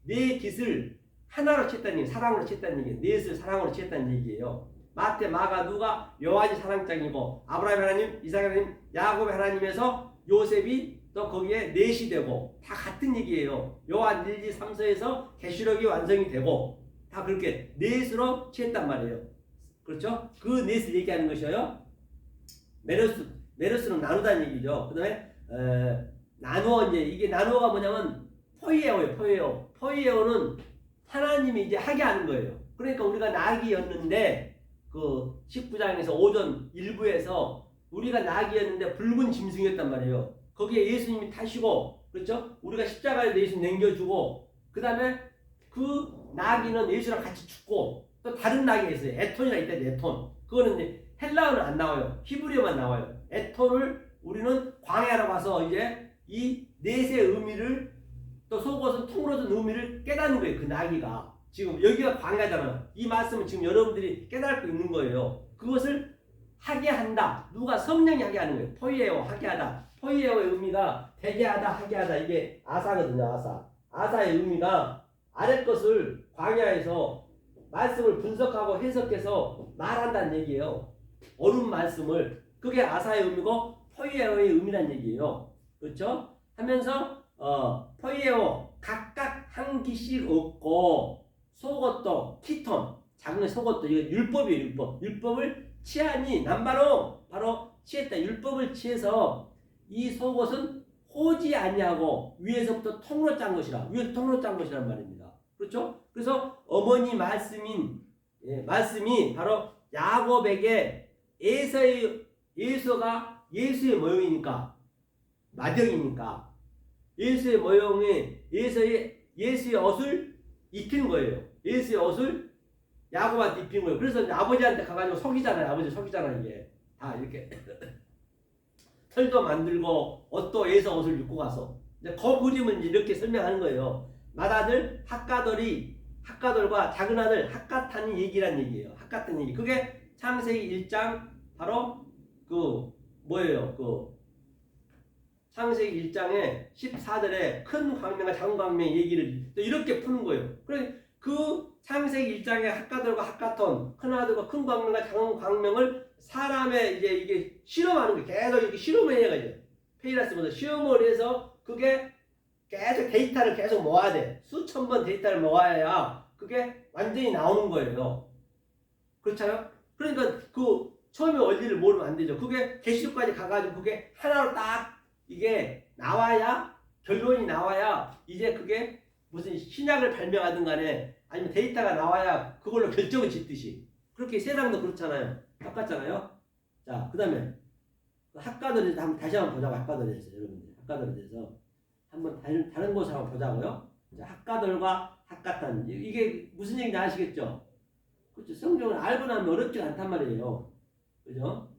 네 깃을 하나로 쳤다는 얘기예요. 사랑으로 쳤다는 얘기예요. 넷을 사랑으로 쳤다는 얘기예요. 마태, 마가, 누가, 요한이 사랑장이고 아브라함의 하나님, 이삭의 하나님, 야곱의 하나님에서 요셉이 또 거기에 넷이 되고 다 같은 얘기예요. 요한 1, 2, 3서에서 계시록이 완성이 되고 다 그렇게 넷으로 취했단 말이에요. 그렇죠? 그 넷을 얘기하는 것이에요. 메로스는 나누다는 얘기죠. 그 다음에 나누어 이제 이게 나누어가 뭐냐면 포이에오예요. 포이에오는 하나님이 이제 하게 하는 거예요. 그러니까 우리가 낙이었는데 그 19장에서 오전 일부에서 우리가 낙이었는데 붉은 짐승이었단 말이에요. 거기에 예수님이 타시고 그렇죠? 우리가 십자가에 예수님 남겨주고 그 다음에 그 나귀는 예수랑 같이 죽고 또 다른 나귀가 있어요. 에톤이라 있다. 에톤. 그거는 이제 헬라어는 안 나와요. 히브리어만 나와요. 에톤을 우리는 광야로 가서 이제 이 넷의 의미를 또 속옷은 통으로 든 의미를 깨닫는 거예요. 그 나귀가. 지금 여기가 광야잖아요. 이 말씀은 지금 여러분들이 깨닫고 있는 거예요. 그것을 하게 한다. 누가 성령이 하게 하는 거예요. 포이에오 하게 하다. 포이에오의 의미가 되게 하다, 하게 하다. 이게 아사거든요. 아사의 의미가 아래 것을 광야에서 말씀을 분석하고 해석해서 말한다는 얘기예요. 옳은 말씀을. 그게 아사의 의미고 포이에오의 의미란 얘기예요. 그렇죠? 하면서 포이에오 각각 한 기씩 얻고 속옷도 키톤 작은 속옷도 이거 율법이에요. 율법을 취하니 남바로 바로 취했다. 율법을 취해서 이 속옷은 호지 아니하고 위에서부터 통으로 짠 것이라. 위에서 통으로 짠 것이란 말입니다. 그렇죠? 그래서 어머니 말씀이 바로 야곱에게 에서가 예수의 모형이니까 맏형이니까 예수의 모형이 예수의 옷을 입힌 거예요. 예수의 옷을 야곱한테 입힌 거예요. 그래서 아버지한테 가가지고 속이잖아요. 아버지 속이잖아요. 이게 다 이렇게 털도 만들고 옷도 에서 옷을 입고 가서 이제 그 그림은 이렇게 설명하는 거예요. 맏아들 핫가돌과 작은 아들 핫가탄이 얘기란 얘기예요. 핫가탄 얘기. 그게 창세기 1장 바로 그 뭐예요? 그 창세기 1장에 14절에 큰 광명과 작은 광명의 얘기를 또 이렇게 푸는 거예요. 그래서 그 창세기 1장에 핫가돌과 핫가톤, 큰 아들과 큰 광명과 작은 광명을 사람의 이제 이게 실험하는 거 계속 이렇게 실험을 해가지고 페이라스보다 시험을 해서 그게 계속 데이터를 계속 모아야 돼. 수천 번 데이터를 모아야 그게 완전히 나오는 거예요. 그렇잖아요? 그러니까 그 처음에 원리를 모르면 안 되죠. 그게 계시록까지 가가지고 그게 하나로 딱 이게 나와야 결론이 나와야 이제 그게 무슨 신약을 발명하든 간에 아니면 데이터가 나와야 그걸로 결정을 짓듯이 그렇게 세상도 그렇잖아요. 똑같잖아요. 자, 그 다음에 핫가들에 대해서 다시 한번 보자고. 핫가들에 대해서 여러분들 핫가들에 대해서 한번 다른 곳을 한번 보자고요. 자, 핫가들과 핫가탄 이게 무슨 얘기인지 아시겠죠? 그렇죠. 성경을 알고 나면 어렵지 않단 말이에요. 그죠?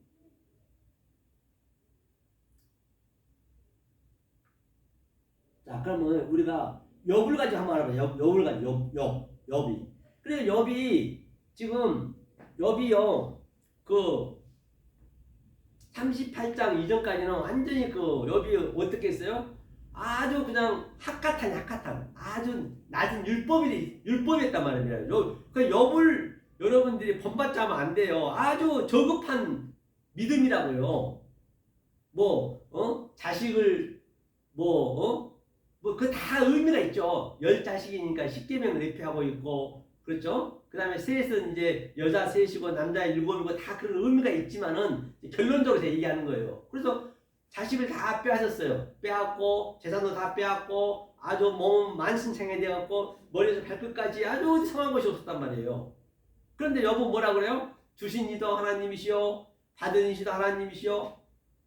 자, 그러면 우리가 욥을 가지고 한번 알아봐요. 욥을 가지고 욥이. 그래서 욥이 지금 욥이요. 그 38장 이전까지는 완전히 그 욥이 어떻게 했어요? 아주 그냥 학가탄 아주 낮은 율법이었단 말이에요. 그 욥을 여러분들이 본받자면 안 돼요. 아주 저급한 믿음이라고요. 자식을 그 다 의미가 있죠. 10자식이니까 10계명을 내피하고 있고, 그렇죠? 그 다음에 셋은 이제 여자 셋이고 남자 7이고 다 그런 의미가 있지만은 결론적으로 얘기하는 거예요. 그래서 자식을 다 빼앗았어요. 빼앗고 재산도 다 빼앗고 아주 몸 만신창이 되었고 머리에서 발끝까지 아주 성한 것이 없었단 말이에요. 그런데 여보 뭐라 그래요? 주신 이도 하나님이시오, 받은 이시도 하나님이시오.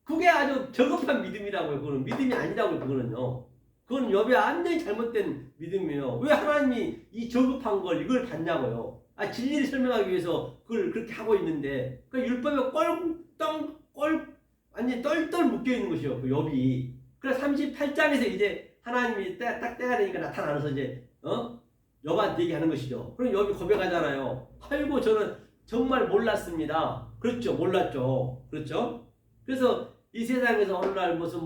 그게 아주 저급한 믿음이라고요. 그거는 믿음이 아니라고요. 그거는요. 그건 욥이 완전히 잘못된 믿음이에요. 왜 하나님이 이 저급한 걸 이걸 받냐고요. 진리를 설명하기 위해서 그걸 그렇게 하고 있는데 그 율법에 완전히 똘똘 묶여 있는 것이요. 그 욥이. 그래서 38장에서 이제 하나님이 딱 때가 되니까 나타나서 이제 욥한테 얘기하는 것이죠. 그럼 욥이 고백하잖아요. 아이고 저는 정말 몰랐습니다. 그렇죠. 몰랐죠. 그렇죠. 그래서 이 세상에서 어느 날 무슨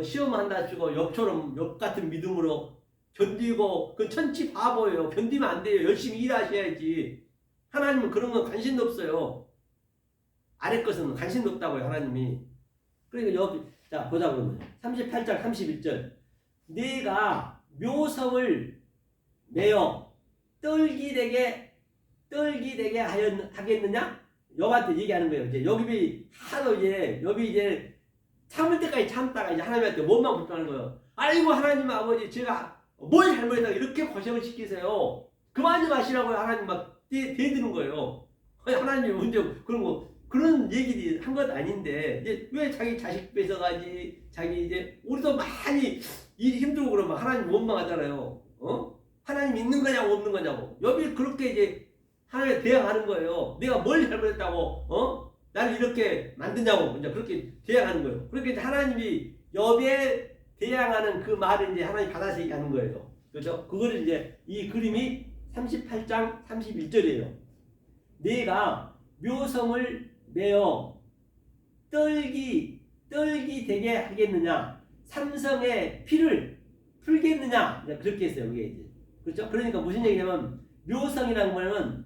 시험한다 치고 욥처럼 같은 믿음으로 견디고 그 천치 바보예요. 견디면 안 돼요. 열심히 일하셔야지. 하나님은 그런 건 관심도 없어요. 아래 것은 관심도 없다고요. 하나님이. 그러니까 자 보자 그러면 38장 31절 네가 묘성을 내어 떨기되게 하겠느냐? 욥한테 얘기하는 거예요. 이제 욥이 하도 욥이 이제 참을 때까지 참다가 이제 하나님한테 몸만 불편한 거예요. 아이고 하나님 아버지 제가 뭘 잘못했다고 이렇게 고생을 시키세요. 그만 좀 하시라고요. 하나님 막 대드는 거예요. 하나님이 언제 그런 얘기들이 한 것 아닌데 이제 왜 자기 자식 뺏어가지 자기 이제 우리도 많이 일이 힘들고 그러면 하나님 원망하잖아요. 하나님 있는 거냐고 없는 거냐고. 욥이 그렇게 이제 하나님에 대항하는 거예요. 내가 뭘 잘못했다고 나를 이렇게 만드냐고 이제 그렇게 대항하는 거예요. 그렇게 이제 하나님이 욥에 대항하는 그 말을 이제 하나님 받아서 얘기하는 거예요. 그렇죠? 그거를 이제 이 그림이 38장 31절이에요. 네가 묘성을 내어 떨기 되게 하겠느냐? 삼성의 피를 풀겠느냐? 그렇게 했어요. 그게 이제 그렇죠? 그러니까 무슨 얘기냐면 묘성이라는 거는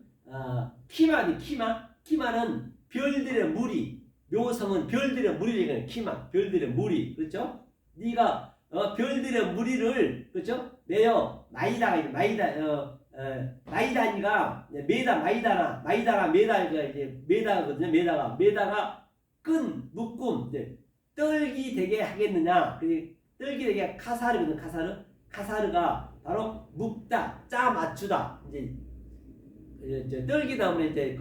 키마는 별들의 무리, 묘성은 별들의 무리를 키마, 별들의 무리, 그렇죠? 네가 별들의 무리를 그렇죠? 내어 마이다니가 마이다가 메다가 이제 메다거든요. 메다가 끈 묶음 이제 떨기 되게 하겠느냐? 떨기 되게 카사르거든. 카사르가 바로 묶다, 짜 맞추다. 이제 떨기다 보면 이제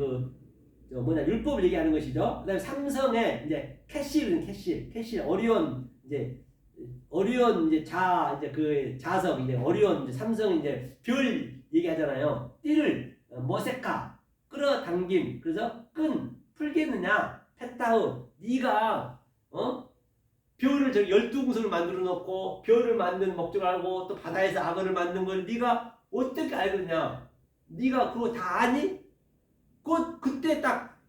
율법을 얘기하는 것이죠. 그다음에 삼성의 이제 캐실 어리온 이제 그 자석 이제 어리온 이제 삼성 이제 별 얘기하잖아요. 띠를 모세카 끌어당김. 그래서 끈 풀겠느냐? 페타우 네가 별을 12궁성을 만들어 놓고 별을 만든 목적을 알고 또 바다에서 악어를 만든 걸 네가 어떻게 알겠냐? 네가 그거 다 아니? 그때 딱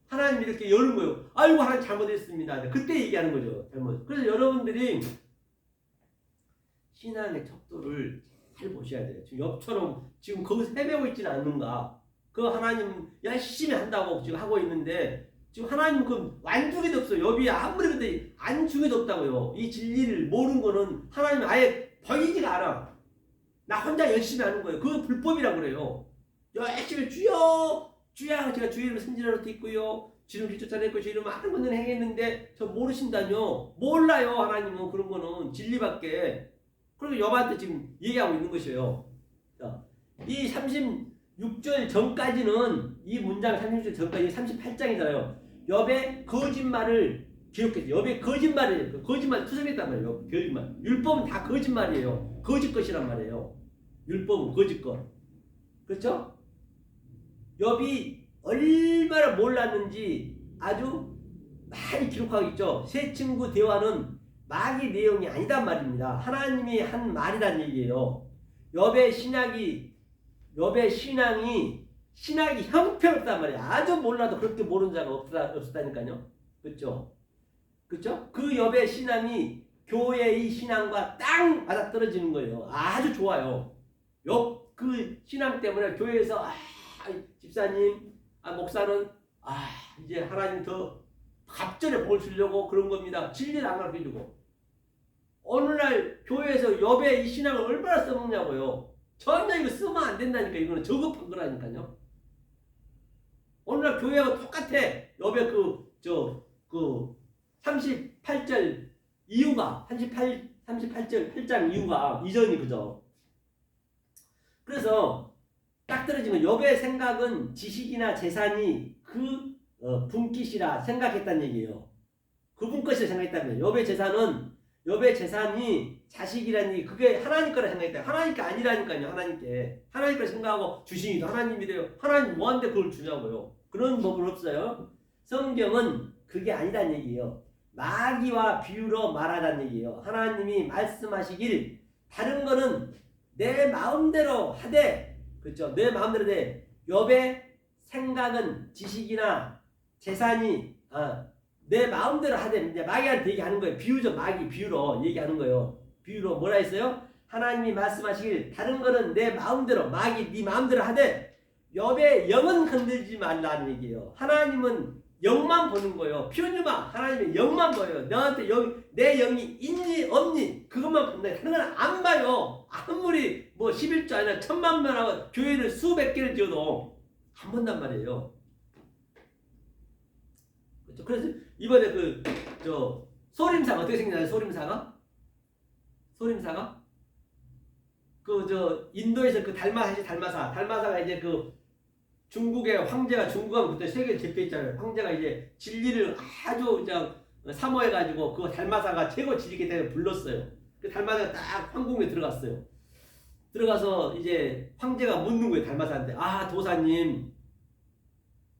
하나님이 이렇게 여는 거예요. 아이고 하나님 잘못했습니다. 그때 얘기하는 거죠. 잘못. 그래서 여러분들이 신앙의 척도를 잘 보셔야 돼요. 지금 욥처럼 지금 거기서 헤매고 있지는 않는가. 그 하나님 열심히 한다고 지금 하고 있는데 지금 하나님 그 안중에도 없어요. 욥이 아무리 근데 안중에도 없다고요. 이 진리를 모르는 거는 하나님 아예 보이지가 않아. 나 혼자 열심히 하는 거예요. 그거 불법이라고 그래요. 열심히 주여 제가 주의 이름을 승진하러 있고요. 주님 길 쫓아냈고 주의 이름 많은 것을 행했는데 저 모르신다뇨. 몰라요. 하나님은 그런 거는 진리밖에. 그리고 욥한테 지금 얘기하고 있는 것이에요. 자, 이 36절 전까지는 이 문장 36절 전까지 38장이잖아요. 욥의 거짓말을 기록했어요. 욥의 거짓말을 거짓말 투성했단 말이에요. 거짓말. 율법은 다 거짓말이에요. 거짓 것이란 말이에요. 율법은 거짓 것. 그렇죠? 욥이 얼마나 몰랐는지 아주 많이 기록하고 있죠. 세 친구 대화는 마귀 내용이 아니단 말입니다. 하나님이 한 말이란 얘기예요. 욥의 신앙이 형편없단 말이에요. 아주 몰라도 그렇게 모르는 자가 없었다니까요. 그렇죠? 그렇죠? 그 욥의 신앙이 교회의 신앙과 딱 맞아떨어지는 거예요. 아주 좋아요. 욥 그 신앙 때문에 교회에서 집사님, 목사는 이제 하나님 더 갑절에 복을 주려고 그런 겁니다. 진리를 안 가르쳐주고. 오늘날 교회에서 욥의 이 신앙을 얼마나 써먹냐고요. 전혀 이거 쓰면 안 된다니까. 이거는 저급한 거라니까요. 오늘날 교회하고 똑같아. 욥의 그 38절 이유가 38절 8장 이유가 이전이 그죠. 그래서 딱 떨어지면 욥의 생각은 지식이나 재산이 그 분깃이라 생각했다는 얘기예요. 그분 것이라 생각했다는 거예요. 욥의 재산이 자식이라는 얘기, 그게 하나님 거라 생각했다. 하나님 게 아니라니까요. 하나님 거 생각하고 주신이도 하나님이래요. 하나님 뭐한테 그걸 주냐고요. 그런 법은 없어요. 성경은 그게 아니란 얘기예요. 마귀와 비유로 말하라는 얘기예요. 하나님이 말씀하시길 다른 거는 내 마음대로 하되, 그렇죠? 내 마음대로 돼. 욥의 생각은 지식이나 재산이 내 마음대로 하되, 이제 마귀한테 얘기하는 거예요. 비유죠. 마귀 비유로 얘기하는 거예요. 비유로 뭐라 했어요? 하나님이 말씀하시길 다른 거는 내 마음대로, 마귀 네 마음대로 하되 욥의 영은 건들지 말라는 얘기예요. 하나님은 영만 보는 거예요. 표현유마 하나님의 영만 보여요. 너한테 내 영이 있니 없니 그것만 본다. 다른 건 안 봐요. 아무리 뭐 11조 아니라 1000만 명하고 교회를 수백 개를 지어도 안 본단 말이에요. 그렇죠? 그래서 이번에 소림사가 어떻게 생겼나요? 소림사가 인도에서 그 달마사가 이제 중국의 황제가, 중국하면 그때 세계 제패했잖아요. 황제가 이제 진리를 아주 그냥 사모해가지고 그 달마사가 최고 진리에 대해 불렀어요. 그 달마사가 딱 황궁에 들어갔어요. 들어가서 이제 황제가 묻는 거예요. 달마사한테. 도사님,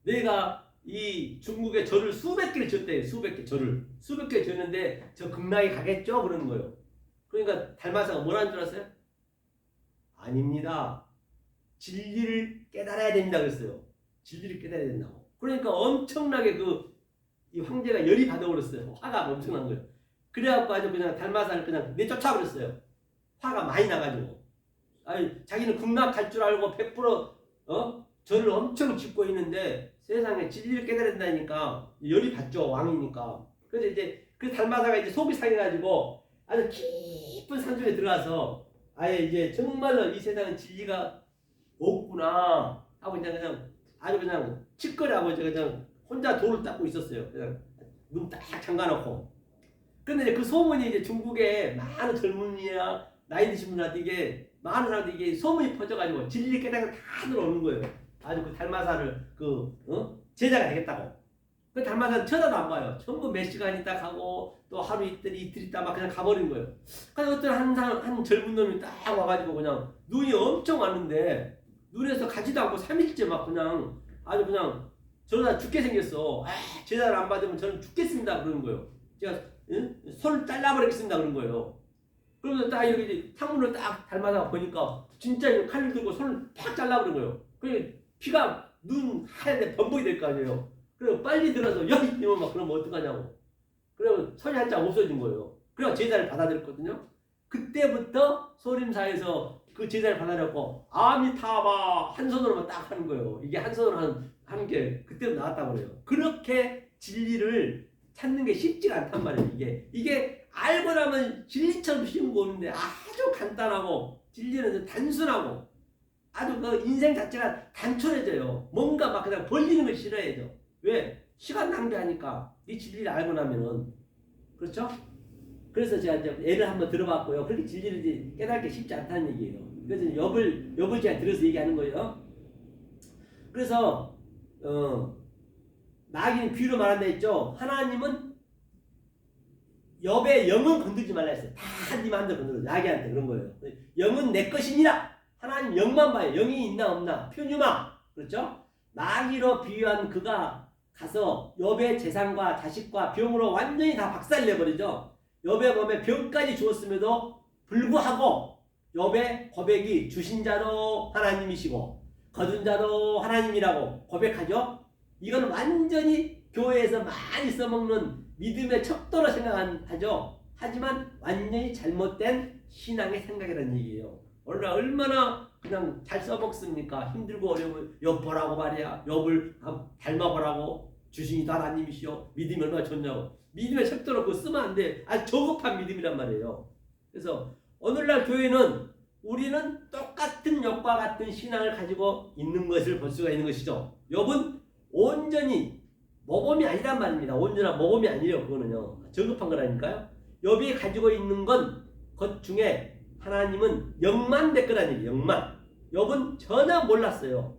내가 이 중국의 절을 수백 개를 지었대요. 수백 개 지었는데 저 극락에 가겠죠? 그러는 거예요. 그러니까 달마사가 뭐라는 줄 아세요? 아닙니다. 진리를 깨달아야 된다 그랬어요. 진리를 깨달아야 된다고. 그러니까 엄청나게 이 황제가 열이 받아버렸어요. 화가 엄청난 거예요. 그래갖고 아주 그냥 달마사를 그냥 내쫓아버렸어요. 화가 많이 나가지고. 자기는 극락 갈 줄 알고 100% 절을 엄청 짓고 있는데 세상에 진리를 깨달아야 된다니까 열이 받죠. 왕이니까. 그래서 이제 그 달마사가 이제 속이 상해가지고 아주 깊은 산중에 들어가서 아예 이제 정말로 이 세상은 진리가 없구나 하고 그냥 아주 그냥 칙거리하고 그냥 혼자 돌을 닦고 있었어요. 그냥 문 딱 잠가놓고. 근데 이제 그 소문이 이제 중국에 많은 젊은이나 나이 드신 분한테 이게 많은 사람들이 이게 소문이 퍼져가지고 진리 깨닫는 다 들어오는 거예요. 아주 그 달마사를 제자가 되겠다고. 그 달마사는 쳐다도 안 봐요. 전부 몇 시간 있다 가고 또 하루 이틀 있다 막 그냥 가버린 거예요. 그래서 어떤 한 젊은 놈이 딱 와가지고 그냥 눈이 엄청 왔는데 눈에서 가지도 않고 3일째 막 그냥 아주 그냥 저러다 죽게 생겼어. 제자를 안 받으면 저는 죽겠습니다 그러는 거예요. 제가 손을 잘라버리겠습니다 그런 거예요. 그러면서 딱 이렇게 창문을 딱 닮아서 보니까 진짜 칼을 들고 손을 팍 잘라버린 거예요. 그게 피가 눈 하얀데 범벅이 될 거 아니에요. 그리고 빨리 들어서 여기 이러면 막 그러면 어떡하냐고. 그리고 손이 한짝 없어진 거예요. 그래서 제자를 받아들였거든요. 그때부터 소림사에서 그 제자를 받아들였고 아미타바 한 손으로만 딱 하는 거예요. 이게 한 손으로 하는 게 그때부터 나왔다고 그래요. 그렇게 진리를 찾는 게 쉽지가 않단 말이에요. 이게 알고 나면 진리처럼 쉬운 거 없는데 아주 간단하고 진리는 단순하고 아주 그 인생 자체가 단촐해져요. 뭔가 막 그냥 벌리는 걸 싫어해요. 왜? 시간 낭비하니까 이 진리를 알고 나면은. 그렇죠? 그래서 제가 이제 예를 한번 들어봤고요. 그렇게 진리를 이제 깨닫기 쉽지 않다는 얘기예요. 그래서 욥을 제가 들어서 얘기하는 거예요. 그래서 마귀는 비유로 말한다 했죠. 하나님은 욥의 영은 건들지 말라 했어요. 다 네 마음대로 건드려. 마귀한테 그런 거예요. 영은 내 것이니라. 하나님 영만 봐요. 영이 있나 없나. 표뉴마. 그렇죠? 마귀로 비유한 그가 가서 욥의 재산과 자식과 병으로 완전히 다 박살내버리죠. 욥의 몸에 병까지 주었음에도 불구하고 욥의 고백이 주신 자도 하나님이시고 거둔 자도 하나님이라고 고백하죠. 이건 완전히 교회에서 많이 써먹는 믿음의 척도로 생각하죠. 하지만 완전히 잘못된 신앙의 생각이라는 얘기예요. 얼마나 그냥 잘 써먹습니까? 힘들고 어려우면 욥 보라고 말이야. 욥을 닮아보라고. 주신이도 하나님이시오. 믿음이 얼마나 좋냐고. 믿음의 척도로 그거 쓰면 안 돼. 아주 저급한 믿음이란 말이에요. 그래서 오늘날 교회는 우리는 똑같은 욥과 같은 신앙을 가지고 있는 것을 볼 수가 있는 것이죠. 욥은 온전히 모범이 아니란 말입니다. 온전한 모범이 아니에요. 그거는요. 저급한 거라니까요. 욥이 가지고 있는 건 것 중에 하나님은 영만 됐거라는 얘기예요. 영만. 욥은 전혀 몰랐어요.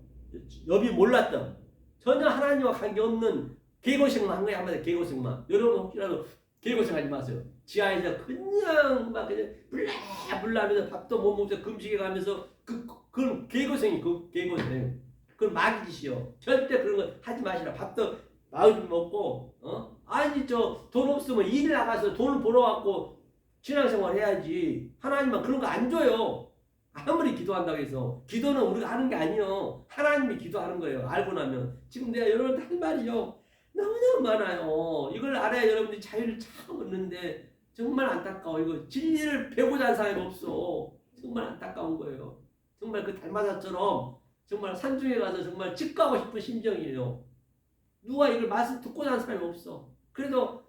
욥이 몰랐던 전혀 하나님과 관계없는 개고생만 한 거예요. 한마디로 개고생만. 여러분 혹시라도 개고생하지 마세요. 지하에서 그냥 막 그냥 불라불라하면서 밥도 못 먹으면서 금식해 가면서 그건 개고생이 그 개고생. 그건 마귀짓이요. 절대 그런 거 하지 마시라. 밥도 마음 먹고 아니 저 돈 없으면 일 나가서 돈을 벌어갖고 신앙생활 해야지. 하나님만 그런 거 안 줘요. 아무리 기도한다고 해서. 기도는 우리가 하는 게 아니요. 하나님이 기도하는 거예요. 알고 나면. 지금 내가 여러분한테 할 말이요. 너무너무 많아요. 이걸 알아야 여러분들이 자유를 참 얻는데 정말 안타까워. 이거 진리를 배우고자 하는 사람이 없어. 정말 안타까운 거예요. 정말 그 달마사처럼 정말 산중에 가서 정말 직가고 싶은 심정이에요. 누가 이걸 말씀 듣고자 하는 사람이 없어. 그래도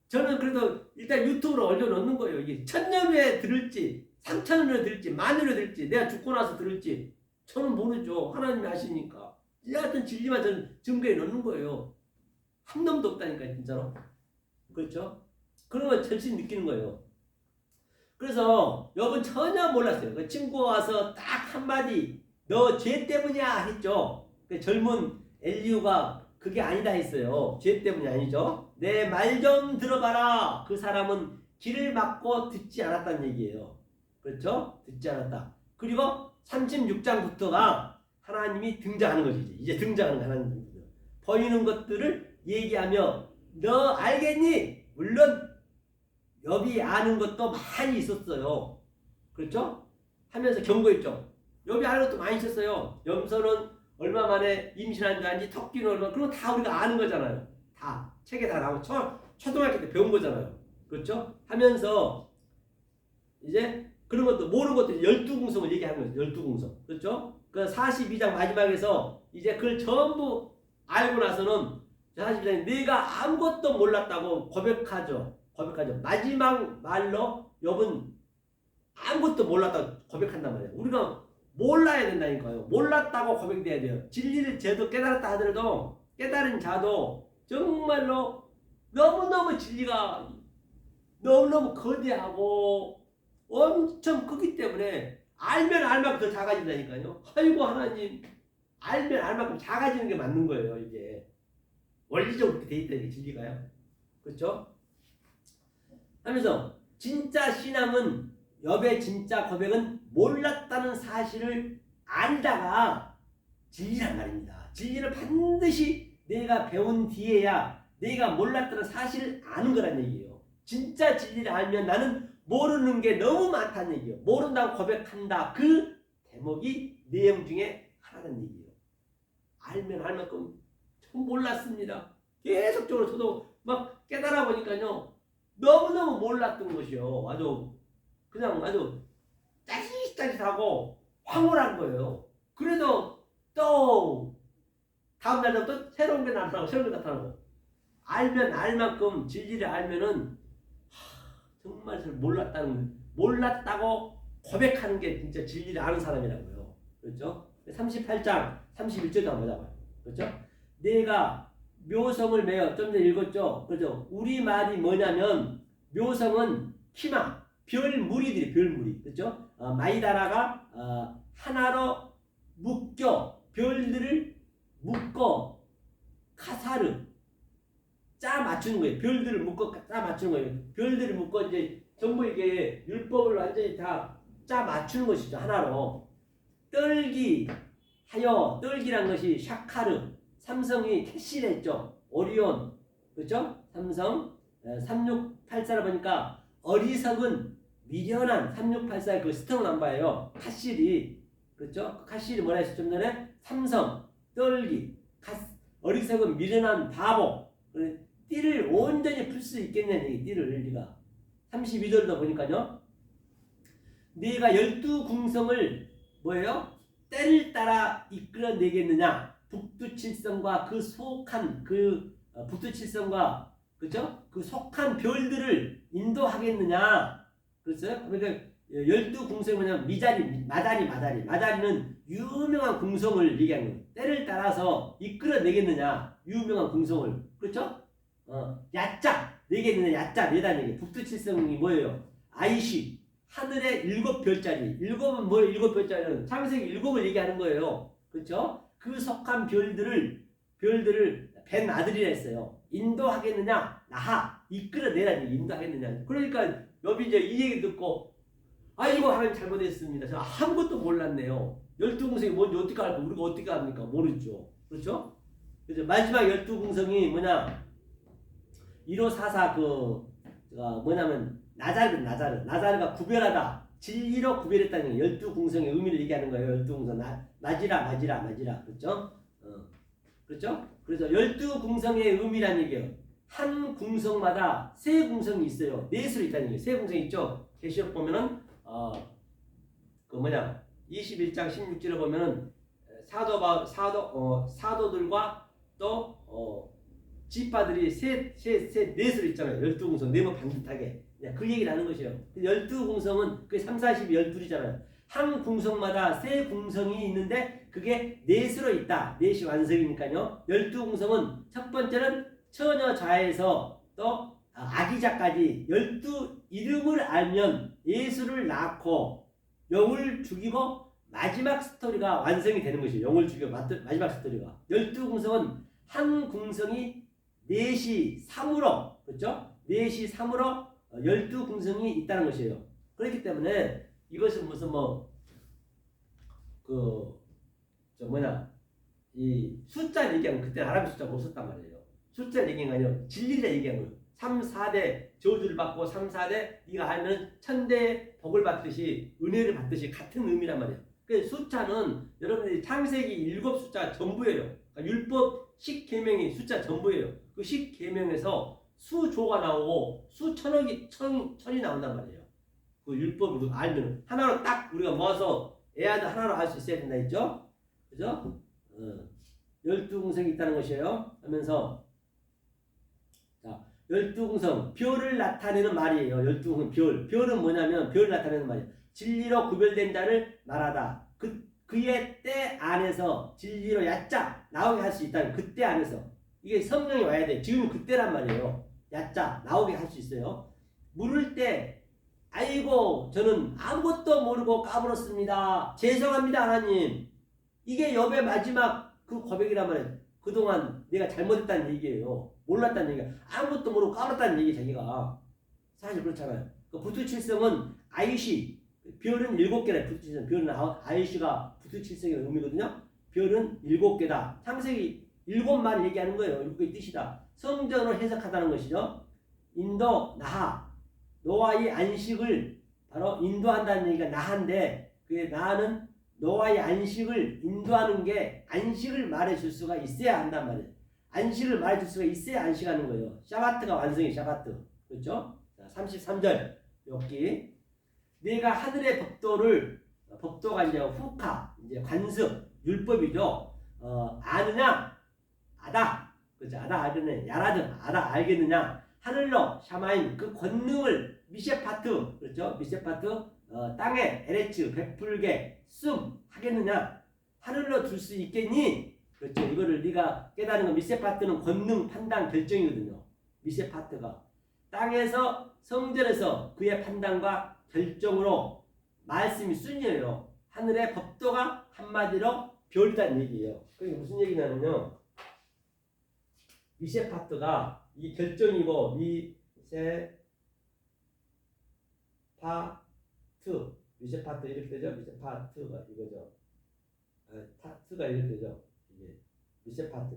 저는 일단 유튜브로 올려놓는 거예요. 이게 1000년후에 들을지 3000년후에 들을지 만년후에 들을지 내가 죽고 나서 들을지 저는 모르죠. 하나님이 아시니까. 이 같은 진리만 저는 증거해 놓는 거예요. 한 놈도 없다니까 진짜로. 그렇죠? 그런 걸 절실히 느끼는 거예요. 그래서 욥은 전혀 몰랐어요. 그 친구가 와서 딱 한마디 너 죄 때문이야 했죠. 그 젊은 엘리후가 그게 아니다 했어요. 죄 때문이 아니죠. 내 말 좀 들어봐라. 그 사람은 귀를 막고 듣지 않았다는 얘기예요. 그렇죠? 듣지 않았다. 그리고 36장부터가 하나님이 등장하는 거지. 이제 등장하는 거 하나님. 보이는 것들을 얘기하며 너 알겠니? 물론 욥이 아는 것도 많이 있었어요. 그렇죠? 하면서 경고했죠. 욥이 아는 것도 많이 있었어요. 염소는 얼마 만에 임신한 줄 알지, 토끼는 얼마, 그런 거 다 우리가 아는 거잖아요. 다 책에 다 나오고 초등학교 때 배운 거잖아요. 그렇죠? 하면서 이제 그런 것도 모르는 것도 12궁성을 얘기하는 거죠. 12궁성. 그렇죠? 그 42장 마지막에서 이제 그걸 전부 알고 나서는 42장에 네가 아무것도 몰랐다고 고백하죠. 마지막 말로 욥은 아무것도 몰랐다고 고백한단 말이에요. 우리가 몰라야 된다니까요. 몰랐다고 고백돼야 돼요. 진리를 제도 깨달았다 하더라도 깨달은 자도 정말로 너무너무 진리가 너무너무 거대하고 엄청 크기 때문에 알면 알만큼 더 작아진다니까요. 아이고 하나님, 알면 알만큼 작아지는 게 맞는 거예요. 이게 원리적으로 그렇게 돼 있다 이게 진리가요. 그렇죠? 하면서 진짜 신앙은 욥의 진짜 고백은 몰랐다는 사실을 알다가 진리란 말입니다. 진리를 반드시 내가 배운 뒤에야 내가 몰랐다는 사실을 아는 거란 얘기예요. 진짜 진리를 알면 나는 모르는 게 너무 많다는 얘기예요. 모른다고 고백한다. 그 대목이 내용 중에 하나라는 얘기예요. 알면 알 만큼 좀 몰랐습니다. 계속적으로 저도 막 깨달아 보니까요. 너무너무 몰랐던 것이요. 아주 짜릿짜릿하고 황홀한 거예요. 그래도 또 다음 날도 또 새로운 게 나타나고 새로운 게 나타나고 알면 알 만큼 진리를 알면은 정말 잘 몰랐다고 고백하는 게 진짜 진리를 아는 사람이라고요. 그렇죠? 38장 31절도 한번 보자고요. 그렇죠? 내가 묘성을 매어 좀 전에 읽었죠? 그렇죠? 우리 말이 뭐냐면 묘성은 희망, 별무리들이 별무리. 그렇죠? 마이다라가 하나로 묶여 별들을 묶어 카사르 짜 맞추는 거예요. 별들을 묶어 짜 맞추는 거예요. 별들을 묶어 이제 전부 이게 율법을 완전히 다 짜 맞추는 것이죠. 하나로 떨기란 것이 샤카르 삼성이 캐시를 했죠. 오리온, 그렇죠? 삼성 3684를 보니까 어리석은 미련한 3684의 그 스톤 넘버예요. 카실이, 그렇죠? 카실이 뭐라 했었죠? 좀 전에 삼성, 떨기, 어리석은 미련한 바보. 띠를 온전히 풀 수 있겠냐는 얘기. 띠를 네가 32절도 보니까요. 네가 12궁성을 뭐예요? 때를 따라 이끌어내겠느냐? 북두칠성과 그 속한 북두칠성과 그죠? 그 속한 별들을 인도하겠느냐? 그랬어요? 그러니까 12궁성이 뭐냐면 마다리는 유명한 궁성을 얘기하는 거예요. 때를 따라서 이끌어내겠느냐? 유명한 궁성을. 그렇죠? 야짜 내겠느냐? 야짜 내다는 얘기. 북두칠성이 뭐예요? 아이시 하늘의 7별짜리. 7은 뭐예요? 7별짜리는 창세기 7을 얘기하는 거예요. 그렇죠? 그 속한 별들을 벤 아들이라 했어요. 인도하겠느냐? 나하 이끌어내라니 인도하겠느냐. 그러니까 여비 이제 이 얘기 듣고 아이고 하나님 잘못했습니다. 저 아무것도 몰랐네요. 12궁성이 뭔지 어떻게 알고 우리가 어떻게 합니까? 모르죠. 그렇죠? 그래서 마지막 12궁성이 뭐냐? 1544 뭐냐면 나자르가 구별하다. 진리로 구별했다는 게 12궁성의 의미를 얘기하는 거예요. 12궁성 마지라. 그렇죠? 그렇죠? 그래서 12궁성의 의미라는 얘기예요. 한 궁성마다 세 궁성이 있어요. 넷으로 있다는 얘기예요. 세 궁성이 있죠. 계시록 보면은 21장 16절에 보면은 사도들과 또 지파들이 넷으로 있잖아요. 12궁성 네모 반듯하게. 그 얘기를 하는 것이에요. 12궁성은 그게 3, 40이 12이잖아요. 한 궁성마다 세 궁성이 있는데 그게 넷으로 있다. 넷이 완성이니까요. 12궁성은 첫 번째는 처녀자에서 또 아기자까지 12 이름을 알면 예수를 낳고 영을 죽이고 마지막 스토리가 완성이 되는 것이에요. 영을 죽이고 마지막 스토리가. 12궁성은 한 궁성이 넷이 3으로, 그렇죠? 넷이 3으로 12궁성이 있다는 것이에요. 그렇기 때문에 이것은 무슨 이 숫자 얘기하면 그때 아람 숫자가 없었단 말이에요. 숫자 얘기한 거 아니에요. 진리를 얘기한 거예요. 3, 4대 저주를 받고 3, 4대 네가 하면 천대 복을 받듯이 은혜를 받듯이 같은 의미란 말이에요. 그 숫자는 여러분들이 창세기 7 숫자 전부예요. 그러니까 율법 10계명이 숫자 전부예요. 그 10계명에서 수조가 나오고 천이 나온단 말이에요. 그 율법을 알면 하나로 딱 우리가 모아서 애아들 하나로 알 수 있어야 된다 했죠? 그죠? 12궁성이 있다는 것이에요. 하면서 자, 12궁성 별을 나타내는 말이에요. 12궁성 별은 뭐냐면 별을 나타내는 말이에요. 진리로 구별된 자를 말하다. 그의 때 안에서 진리로 야짜 나오게 할 수 있다는 그때 안에서 이게 성령이 와야 돼. 지금 그때란 말이에요. 야짜 나오게 할 수 있어요. 물을 때 아이고 저는 아무것도 모르고 까불었습니다. 죄송합니다 하나님. 이게 욥의 마지막 그 고백이란 말이에요. 그동안 내가 잘못했다는 얘기예요. 몰랐다는 얘기야. 아무것도 모르고 까불었다는 얘기 자기가. 사실 그렇잖아요. 그 부투칠성은 아이시 별은 7개라. 부투칠성 별은 아이시가 부투칠성의 의미거든요. 별은 7개다. 창세기 7만 얘기하는 거예요. 7개의 뜻이다. 성전을 해석하다는 것이죠. 인도 나하 노아의 안식을 바로 인도한다는 얘기가 나한데 그게 나는 노아의 안식을 인도하는 게 안식을 말해줄 수가 있어야 한단 말이에요. 안식을 말해줄 수가 있어야 안식하는 거예요. 샤바트가 완성이 샤바트. 그렇죠? 자, 33절 여기 내가 하늘의 법도가 이제 후카 이제 관습 율법이죠. 아느냐 아다 그렇죠. 아다 알겠네. 야라든 아다 알겠느냐 하늘로 샤마임 그 권능을 미셰파트 그렇죠. 미셰파트 땅에 에레츠 베풀게 숨 하겠느냐 하늘로 둘 수 있겠니 그렇죠. 이거를 네가 깨달은 건 미세파트는 권능 판단 결정이거든요. 미세파트가 땅에서 성전에서 그의 판단과 결정으로 말씀이 순이에요. 하늘의 법도가 한마디로 별이라는 얘기예요. 그게 무슨 얘기냐면요. 미세파트가 이 결정이고 미세파트 이렇게 되죠. 미세파트가 이거죠. 파트가 이렇게 되죠. 이게 미세 파트.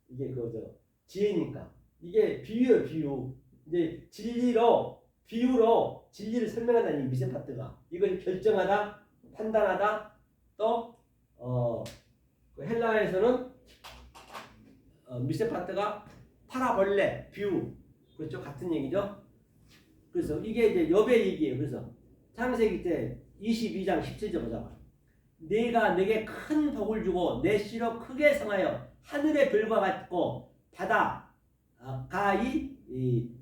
이게 지혜니까. 이게 비유예요, 비유. 이제 비유로 진리를 설명한다는 이 미세 파트가. 이걸 결정하다, 판단하다, 또 그 헬라에서는 미세 파트가 파라볼레, 비유. 그렇죠? 같은 얘기죠. 그래서 이게 이제 욥의 얘기예요. 그래서 창세기 때 22장 17절 보자마. 내가 내게 큰 복을 주고 내 씨로 크게 성하여 하늘의 별과 같고 바다 가이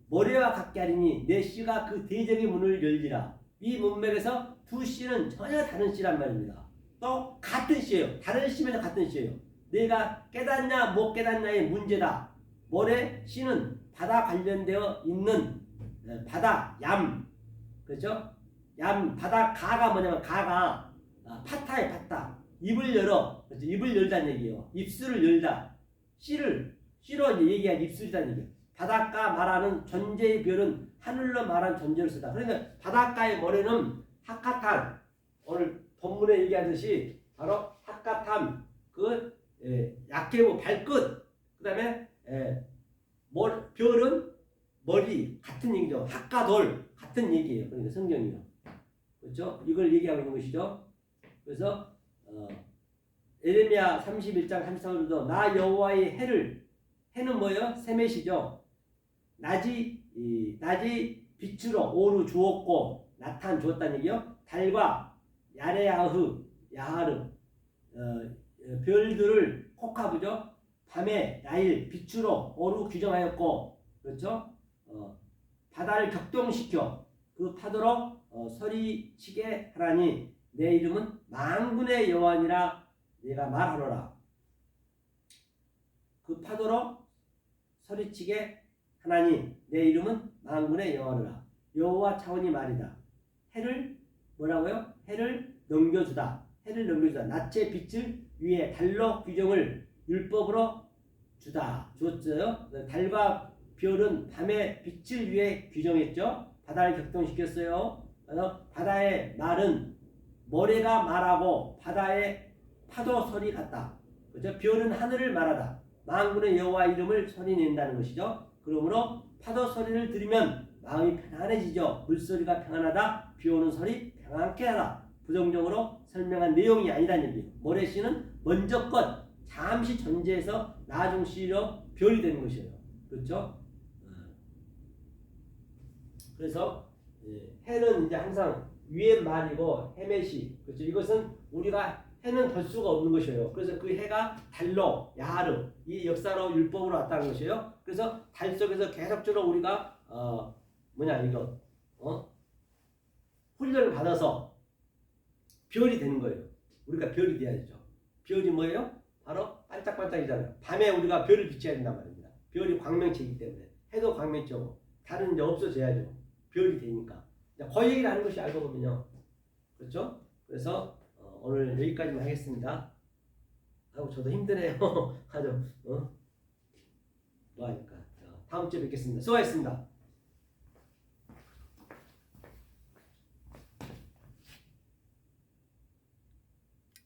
모래와 같게 하리니 내 씨가 그 대적의 문을 열리라. 이 문맥에서 두 씨는 전혀 다른 씨란 말입니다. 또 같은 씨예요. 다른 씨면 같은 씨예요. 내가 깨닫냐 못 깨닫냐의 문제다. 모래 씨는 바다 관련되어 있는 바다 얌, 그렇죠? 얌 바다 가가 뭐냐면 가가 파타의 파타, 입을 열어, 그렇죠? 입을 열다는 얘기예요. 입술을 열다. 씨로 얘기한 입술이라는 얘기예요. 바닷가 말하는 존재의 별은 하늘로 말하는 존재를 쓰다. 그러니까 바닷가의 모래는 하카탄, 오늘 본문에 얘기하듯이 바로 하카탄, 약해고 발끝, 그 다음에 별은 머리, 같은 얘기죠. 하카돌, 같은 얘기예요. 그러니까 성경이요. 그렇죠? 이걸 얘기하고 있는 것이죠. 그래서 에레미야 31장 33절도 나 여호와의 해는 뭐예요? 세мет이죠. 낮이 빛으로 오루 주었고 나타난 주었다는 얘기요. 달과 야하르 별들을 코카브죠. 밤에 나일 빛으로 오루 규정하였고, 그렇죠? 바다를 격동시켜 그 파도로 소리치게 하라니 내 이름은 만군의 여호와니라 내가 말하노라. 그 파도로 소리치게 하나니 내 이름은 만군의 여호와니라. 여호와 차원이 말이다. 해를 뭐라고요? 해를 넘겨주다. 낮의 빛을 위에 달로 규정을 율법으로 주었어요. 달과 별은 밤의 빛을 위해 규정했죠. 바다를 격동시켰어요. 그래서 바다의 말은 모래가 말하고 바다의 파도 소리 같다. 그렇죠? 별은 하늘을 말하다. 만군의 여호와 이름을 소리낸다는 것이죠. 그러므로 파도 소리를 들으면 마음이 편안해지죠. 물소리가 평안하다. 비 오는 소리 평안케 하다. 부정적으로 설명한 내용이 아니라는 얘기예요. 모래씨는 먼저 것 잠시 존재해서 나중 시로 별이 되는 것이에요. 그렇죠? 그래서 해는 이제 항상 위의 말이고 해мет이, 그렇죠? 이것은 우리가 해는 볼 수가 없는 것이에요. 그래서 그 해가 달로 야하르 이 역사로 율법으로 왔다는 것이에요. 그래서 달 속에서 계속적으로 우리가 훈련을 받아서 별이 되는 거예요. 우리가 별이 돼야죠. 별이 뭐예요? 바로 반짝반짝이잖아요. 밤에 우리가 별을 비춰야 된단 말입니다. 별이 광명체이기 때문에 해도 광명체고 달은 이제 없어져야죠. 별이 되니까. 그 얘기를 하는 것이 알고 보면요. 그렇죠? 그래서 오늘 여기까지만 하겠습니다. 아이고 저도 힘드네요. 아주 뭐 하니까. 다음 주에 뵙겠습니다. 수고하셨습니다.